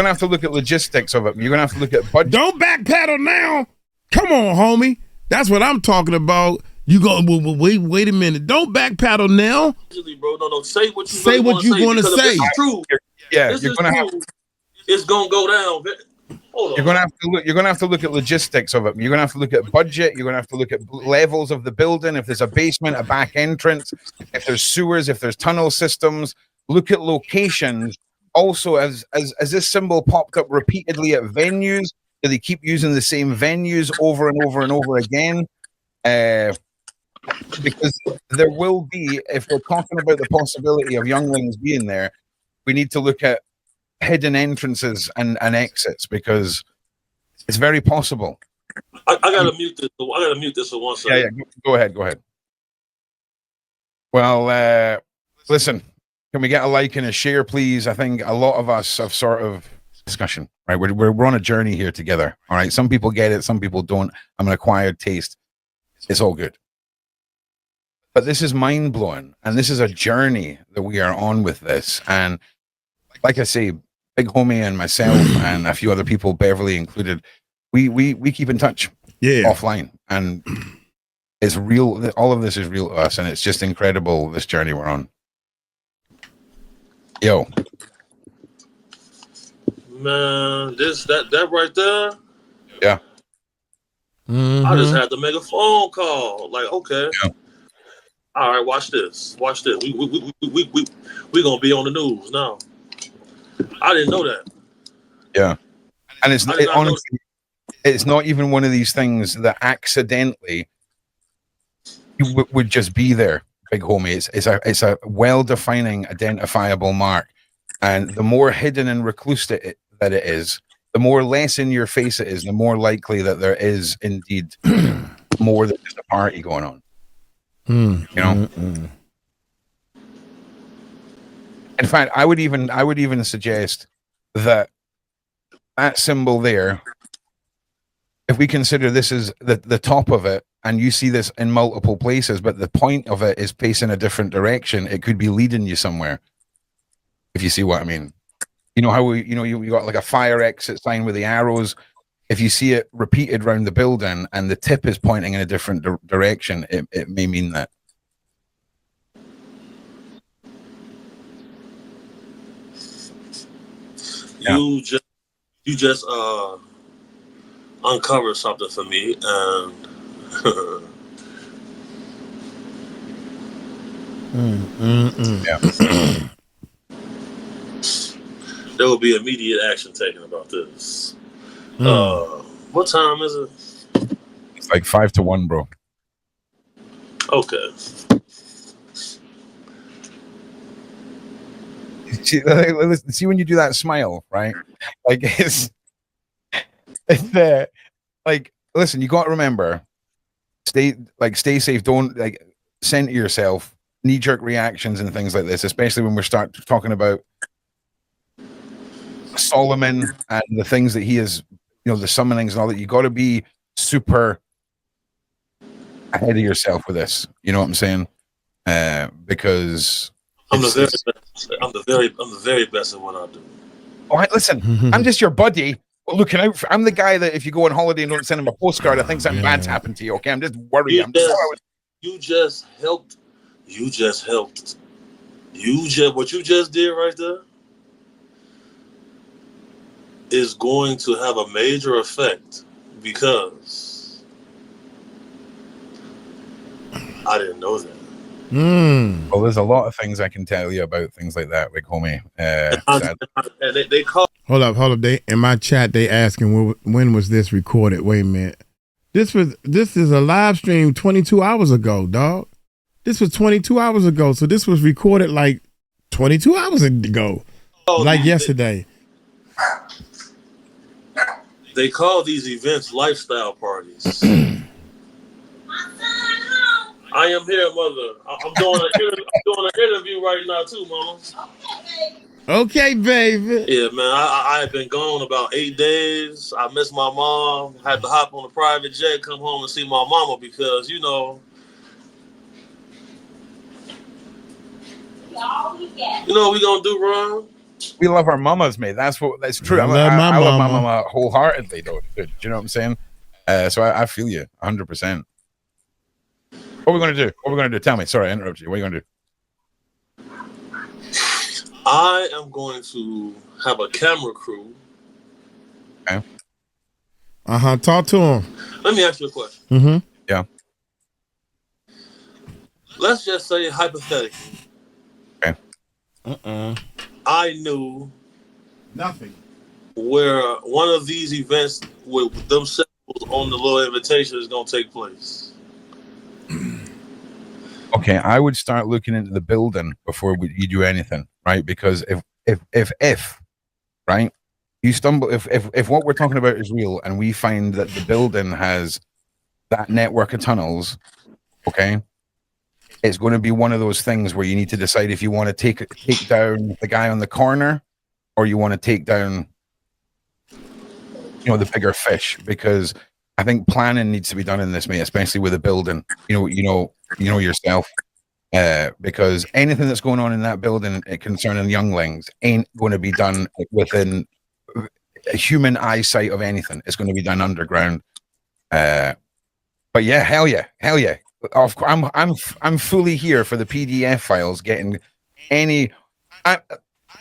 have to look at logistics of it. You're gonna have to look at budget. Don't backpedal now. Come on, homie. That's what I'm talking about. You go. Wait a minute. Don't backpedal now. Bro, no. Say what you say. What you want to say. This is true. You're gonna have. It's gonna go down. You're gonna have to look at logistics of it. You're gonna have to look at budget. You're gonna have to look at levels of the building. If there's a basement, a back entrance, if there's sewers, if there's tunnel systems. Look at locations. Also, as this symbol popped up repeatedly at venues, do they keep using the same venues over and over and over again? Because there will be, if we're talking about the possibility of younglings being there, we need to look at hidden entrances and exits, because it's very possible. I gotta mute this. I gotta mute this for 1 second. Yeah. Go ahead. Well, listen. Can we get a like and a share, please? I think a lot of us have sort of discussion, right? We're on a journey here together. All right. Some people get it, some people don't. I'm an acquired taste. It's all good. But this is mind blowing, and this is a journey that we are on with this. And like I say, Big Homie and myself and a few other people, Beverly included, we keep in touch, offline, and it's real. All of this is real to us, and it's just incredible, this journey we're on. Yo, man, that right there. Yeah. Mm-hmm. I just had to make a phone call. Like, okay, all right, watch this. We gonna be on the news now. I didn't know that. Yeah, and honestly, it's not even one of these things that accidentally would just be there. Big homie, it's a well-defining, identifiable mark, and the more hidden and recluse that it is, the more less in your face it is, the more likely that there is indeed more than just a party going on. You know. In fact, I would even suggest that symbol there, if we consider this as the top of it, and you see this in multiple places, but the point of it is facing a different direction, it could be leading you somewhere. If you see what I mean. You know how you got like a fire exit sign with the arrows. If you see it repeated around the building and the tip is pointing in a different direction, it may mean that. You just uncovered something for me, and there will be immediate action taken about this. What time is it? It's like 5 to 1, bro. Okay. See when you do that smile, right? Like it's like, listen, you got to remember, stay safe. Don't center yourself. Knee-jerk reactions and things like this, especially when we start talking about Solomon and the things that he is, the summonings and all that. You got to be super ahead of yourself with this. You know what I'm saying? Because I'm the very best. I'm the very best at what I do. All right, listen, I'm just your buddy looking out for. I'm the guy that if you go on holiday and don't send him a postcard, I think something bad's happened to you. Okay, I'm just worried. You just helped. What you just did right there is going to have a major effect because I didn't know that. Well, there's a lot of things I can tell you about things like that, like homie. And they call. Hold up. They in my chat they asking when was this recorded? Wait a minute. This is a live stream 22 hours ago, dog. This was 22 hours ago, so this was recorded like 22 hours ago, like yesterday. They call these events lifestyle parties. I am here, mother. I'm doing an interview right now too, mama. Okay, baby. Yeah, man. I have been gone about 8 days. I miss my mom. Had to hop on a private jet, come home and see my mama because you know what we gonna do, Ron? We love our mamas, mate. That's true. I love my mama wholeheartedly, though. Dude. Do you know what I'm saying? So I feel you 100%. What are we gonna do? Tell me. Sorry, I interrupted you. What are you gonna do? I am going to have a camera crew. Okay. Talk to him. Let me ask you a question. Mm-hmm. Yeah. Let's just say hypothetically. Okay. I knew nothing where one of these events with them symbols on the little invitation is going to take place. Okay, I would start looking into the building before you do anything, right? Because if right, you stumble if what we're talking about is real and we find that the building has that network of tunnels, okay, it's going to be one of those things where you need to decide if you want to take down the guy on the corner or you want to take down, the bigger fish, because I think planning needs to be done in this, mate, especially with a building. You know yourself, because anything that's going on in that building concerning younglings ain't going to be done within a human eyesight of anything. It's going to be done underground. But yeah, hell yeah. I'm fully here for the PDF files. Getting any, I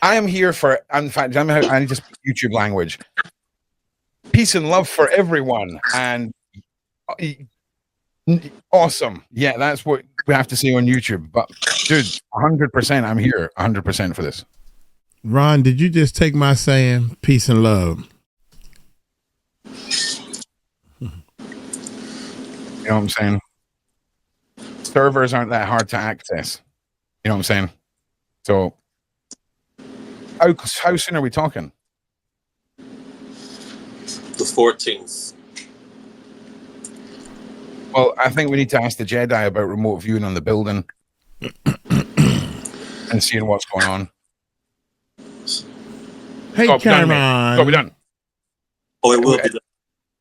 am here for. In fact, I just speak YouTube language. Peace and love for everyone, and awesome. Yeah, that's what we have to say on YouTube. But dude, 100%, I'm here, 100% for this. Ron, did you just take my saying peace and love? You know what I'm saying? Servers aren't that hard to access. You know what I'm saying? So, how soon are we talking? The 14th. Well, I think we need to ask the Jedi about remote viewing on the building and seeing what's going on. Hey, Cameron. Got me done. Oh, it will be done.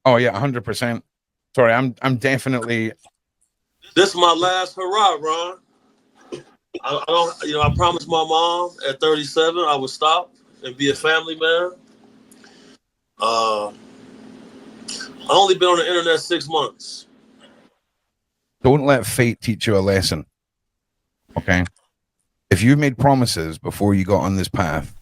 Oh yeah, 100%. Sorry, I'm definitely. This is my last hurrah, Ron. I don't. I promised my mom at 37 I would stop and be a family man. I only been on the internet 6 months. Don't let fate teach you a lesson. Okay. If you made promises before you got on this path,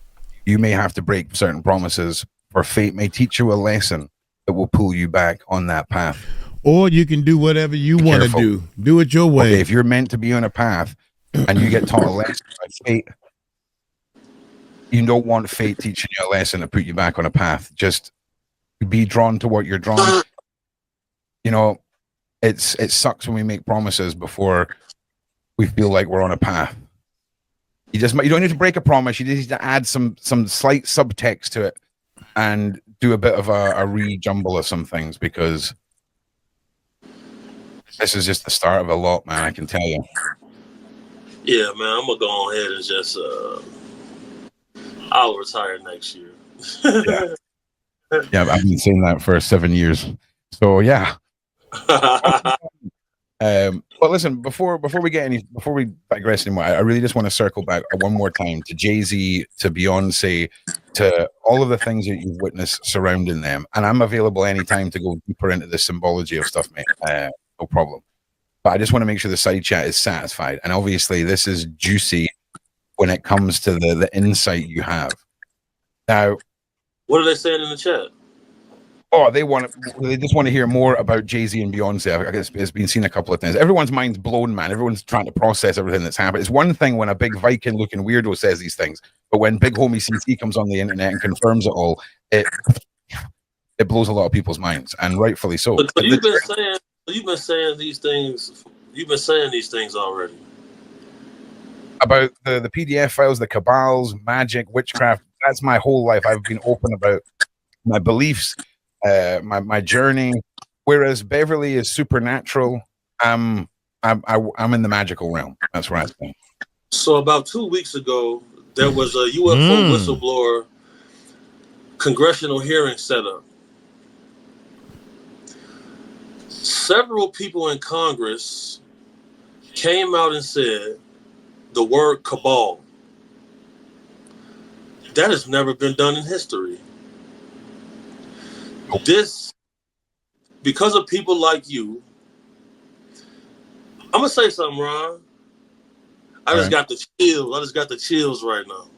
you may have to break certain promises, or fate may teach you a lesson that will pull you back on that path. Or you can do whatever you want to do. Do it your way. Okay, if you're meant to be on a path and you get taught a lesson by fate, you don't want fate teaching you a lesson to put you back on a path. Just be drawn to what you're drawn. It sucks when we make promises before we feel like we're on a path. You don't need to break a promise. You just need to add some slight subtext to it and do a bit of a rejumble of some things, because this is just the start of a lot, man. I can tell you. Yeah, man. I'm gonna go ahead and just I'll retire next year. Yeah, I've been saying that for 7 years. So yeah. But listen, before we digress anymore, I really just want to circle back one more time to Jay-Z, to Beyonce, to all of the things that you've witnessed surrounding them. And I'm available anytime to go deeper into the symbology of stuff, mate. No problem. But I just want to make sure the side chat is satisfied. And obviously, this is juicy when it comes to the insight you have. Now, what are they saying in the chat? Oh, they just want to hear more about Jay-Z and Beyonce. I guess it's been seen a couple of times. Everyone's mind's blown, man. Everyone's trying to process everything that's happened. It's one thing when a big Viking-looking weirdo says these things, but when big homie CC comes on the internet and confirms it all, it blows a lot of people's minds, and rightfully so. But you've been saying these things. You've been saying these things already about the PDF files, the cabals, magic, witchcraft. That's my whole life. I've been open about my beliefs. My journey, whereas Beverly is supernatural, I'm in the magical realm. That's where I stand. So about 2 weeks ago, there was a UFO whistleblower congressional hearing set up. Several people in Congress came out and said the word cabal. That has never been done in history. This, because of people like you, I'm gonna say something, Ron. I just got the chills. I just got the chills right now.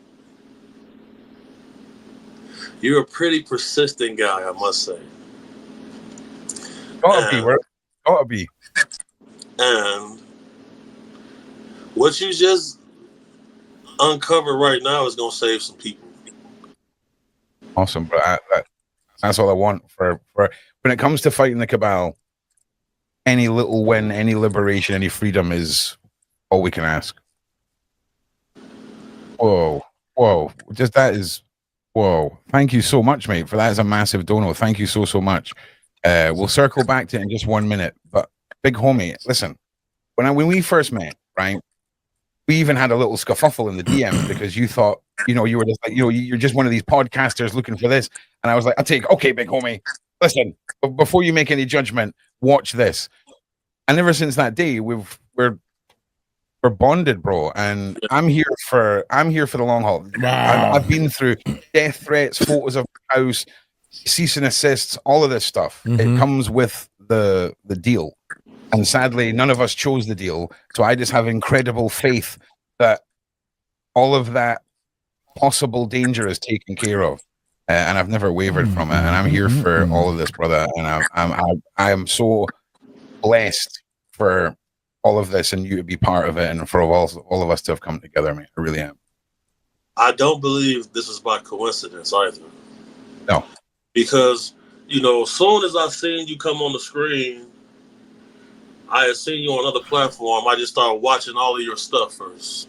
You're a pretty persistent guy, I must say. Gotta be. And what you just uncovered right now is gonna save some people. Awesome, but that's all I want for when it comes to fighting the cabal. Any little win, any liberation, any freedom is all we can ask. Whoa. Just that is whoa. Thank you so much, mate, for that. Is a massive dono. Thank you so much. We'll circle back to it in just 1 minute. But big homie, listen, when we first met, right? We even had a little scuffle in the DMs because you thought, you were just like, you're just one of these podcasters looking for this. And I was like, okay, big homie, listen, before you make any judgment, watch this. And ever since that day, we're bonded, bro. And I'm here for the long haul. Wow. I've been through death threats, photos of my house, cease and assists, all of this stuff. It comes with the deal. And sadly, none of us chose the deal. So I just have incredible faith that all of that possible danger is taken care of. And I've never wavered from it. And I'm here for all of this, brother. And I am so blessed for all of this and you to be part of it, and for all of us to have come together, man. I really am. I don't believe this is by coincidence either. No. Because, as soon as I seen you come on the screen, I had seen you on another platform. I just started watching all of your stuff first.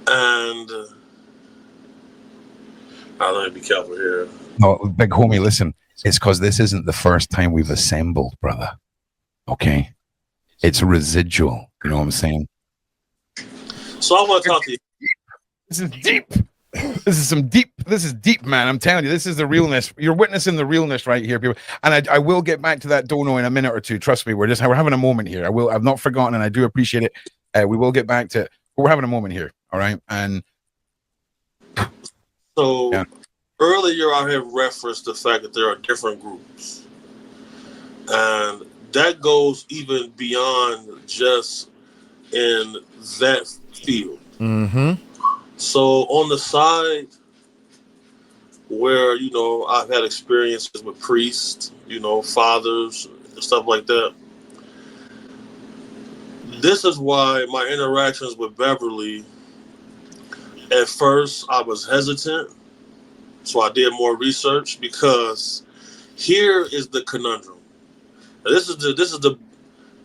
And let me be careful here. No, big homie, listen. It's because this isn't the first time we've assembled, brother. Okay? It's residual. You know what I'm saying? So I want to talk to you. This is deep. This is deep, man. I'm telling you, this is the realness. You're witnessing the realness right here, people. And I will get back to that dono in a minute or two. Trust me, we're having a moment here. I've not forgotten, and I do appreciate it. We will get back to it. But we're having a moment here. All right. And so earlier I had referenced the fact that there are different groups. And that goes even beyond just in that field. So on the side where, I've had experiences with priests, fathers and stuff like that. This is why my interactions with Beverly, at first I was hesitant. So I did more research, because here is the conundrum. This is the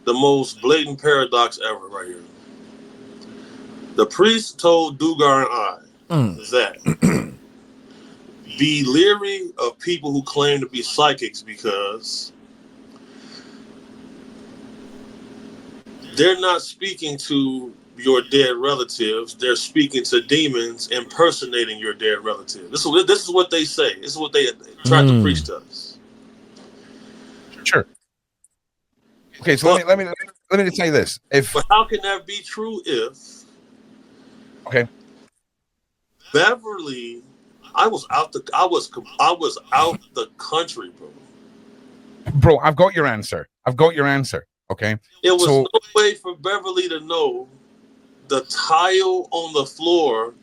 most blatant paradox ever right here. The priest told 𝗗𝗢𝗡𝗞𝗦 and I that be leery of people who claim to be psychics, because they're not speaking to your dead relatives. They're speaking to demons impersonating your dead relative. This is what they say. This is what they tried to preach to us. Sure. Okay, so let let me tell you this. But how can that be true if Beverly? I was out the country, bro. Bro, I've got your answer. Okay. It was no way for Beverly to know the tile on the floor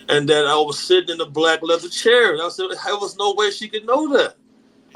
and that I was sitting in the black leather chair. There was no way she could know that.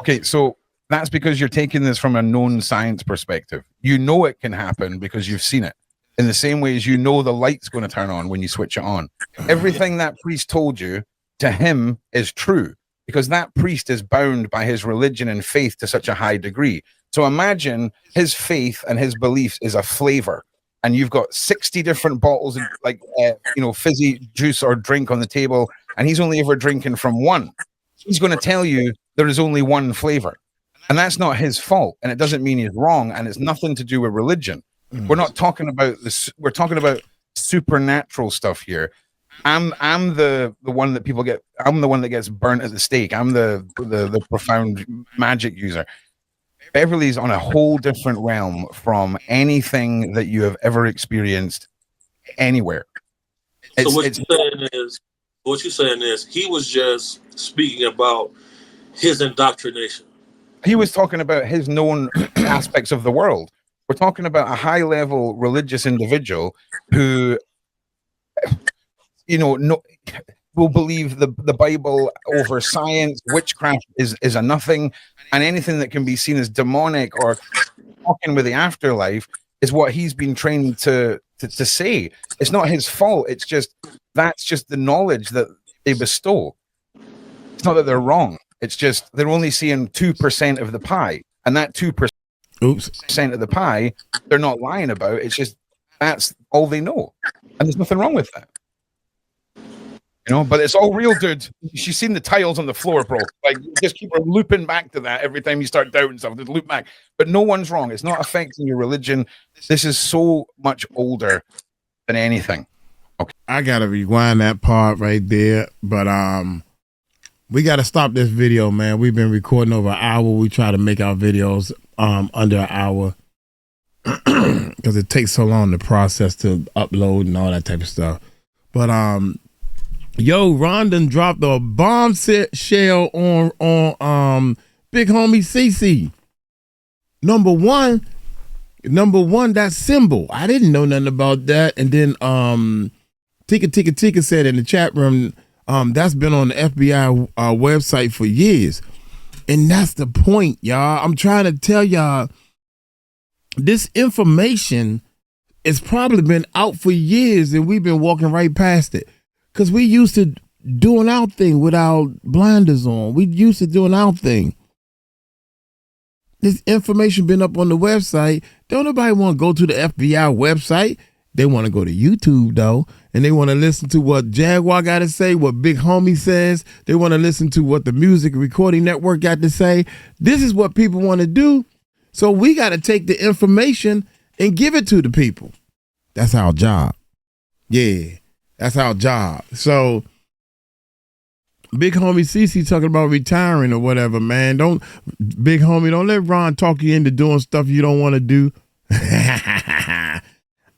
Okay, so that's because you're taking this from a known science perspective. You know it can happen because you've seen it. In the same way as you know the light's going to turn on when you switch it on. Everything that priest told you, to him, is true because that priest is bound by his religion and faith to such a high degree. So imagine his faith and his beliefs is a flavor, and you've got 60 different bottles of fizzy juice or drink on the table, and he's only ever drinking from one. He's going to tell you there is only one flavor, and that's not his fault, and it doesn't mean he's wrong, and it's nothing to do with religion. We're not talking about this. We're talking about supernatural stuff here. I'm the one that people get. I'm the one that gets burnt at the stake. I'm the profound magic user. Beverly's on a whole different realm from anything that you have ever experienced anywhere. So what you're saying is he was just speaking about his indoctrination. He was talking about his known aspects of the world. We're talking about a high-level religious individual who, will believe the Bible over science. Witchcraft is a nothing, and anything that can be seen as demonic or talking with the afterlife is what he's been trained to say. It's not his fault. That's just the knowledge that they bestow. It's not that they're wrong. It's just they're only seeing 2% of the pie, and that 2% of the pie they're not lying about. It's just that's all they know, and there's nothing wrong with that. But it's all real, dude. She's seen the tiles on the floor, bro. Like, just keep looping back to that every time you start doubting stuff. Just loop back. But no one's wrong. It's not affecting your religion. This is so much older than anything. Okay. I gotta rewind that part right there, but we gotta stop this video, man. We've been recording over an hour. We try to make our videos under an hour because it takes so long to process, to upload and all that type of stuff. But yo, Ron done dropped a bombshell on big homie CC. Number one, that symbol. I didn't know nothing about that. And then Tika said in the chat room, that's been on the FBI website for years. And that's the point, y'all. I'm trying to tell y'all, this information has probably been out for years and we've been walking right past it. Because we used to doing our thing without blinders on. We used to doing our thing. This information been up on the website. Don't nobody want to go to the FBI website. They want to go to YouTube, though, and they want to listen to what Jaguar got to say, what Big Homie says. They want to listen to what the Music Recording Network got to say. This is what people want to do. So we got to take the information and give it to the people. That's our job. Yeah, that's our job. So Big Homie CC talking about retiring or whatever, man. Big Homie, don't let Ron talk you into doing stuff you don't want to do.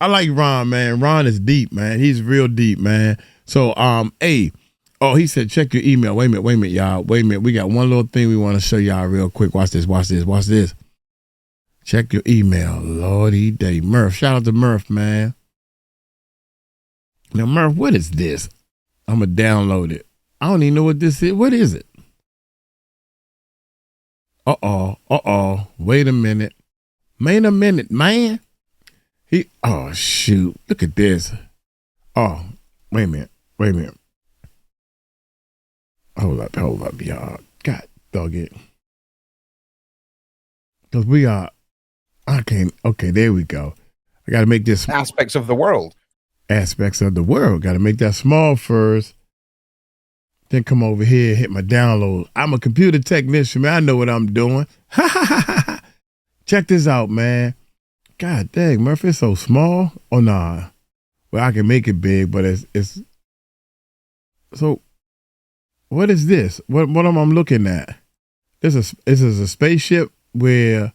I like Ron, man. Ron is deep, man. He's real deep, man. So, he said, check your email. Wait a minute, y'all. Wait a minute. We got one little thing we want to show y'all real quick. Watch this. Check your email. Lordy day. Murph. Shout out to Murph, man. Now, Murph, what is this? I'm going to download it. I don't even know what this is. What is it? Wait a minute, man. Oh, shoot. Look at this. Oh, wait a minute. Hold up, y'all. God dog it. Because okay, there we go. I got to make this. Aspects of the world. Got to make that small first. Then come over here and hit my download. I'm a computer technician, man. I know what I'm doing. Check this out, man. God dang, Murphy, it's so small. Oh, nah. Well, I can make it big, but it's so. What is this? What am I looking at? This is a spaceship where.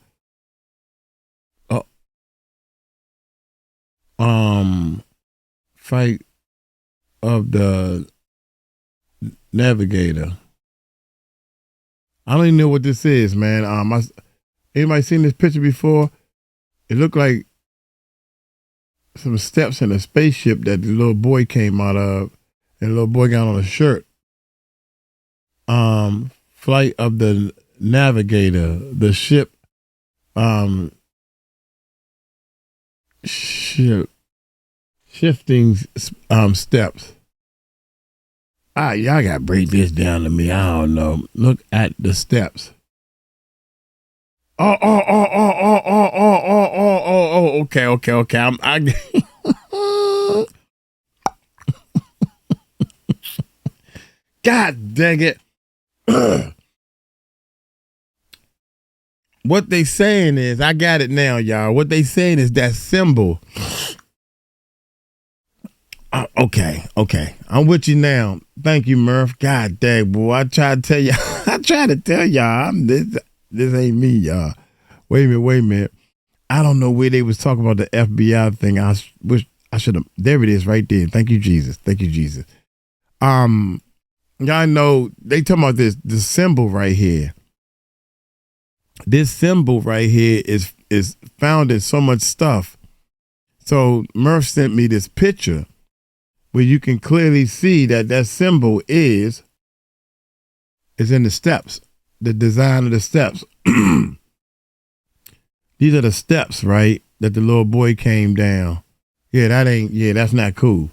Flight of the Navigator. I don't even know what this is, man. Anybody seen this picture before? It looked like some steps in a spaceship that the little boy came out of, and the little boy got on a shirt. Flight of the Navigator, the ship, shifting steps. Y'all gotta break this down to me. I don't know. Look at the steps. Oh, okay. God dang it. What they saying is, I got it now, y'all. What they saying is that symbol. Okay. I'm with you now. Thank you, Murph. God dang, boy. I tried to tell y'all. This ain't me, y'all. Wait a minute. I don't know where they was talking about the FBI thing. I wish I should have. There it is right there. Thank you, Jesus. Y'all know they talking about this symbol right here. This symbol right here is found in so much stuff. So Murph sent me this picture where you can clearly see that symbol is in the steps, the design of the steps. These are the steps, right, that the little boy came down. That's not cool.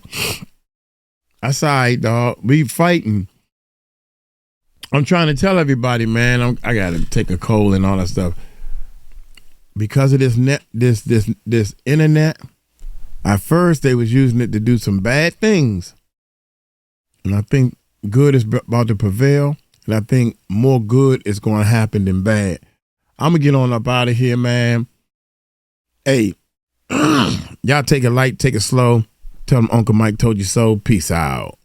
That's all right, dog. We fighting. I'm trying to tell everybody, man, I got to take a cold and all that stuff. Because of this internet, at first they was using it to do some bad things. And I think good is about to prevail. And I think more good is going to happen than bad. I'm going to get on up out of here, man. Hey, y'all take it light, take it slow. Tell them Uncle Mike told you so. Peace out.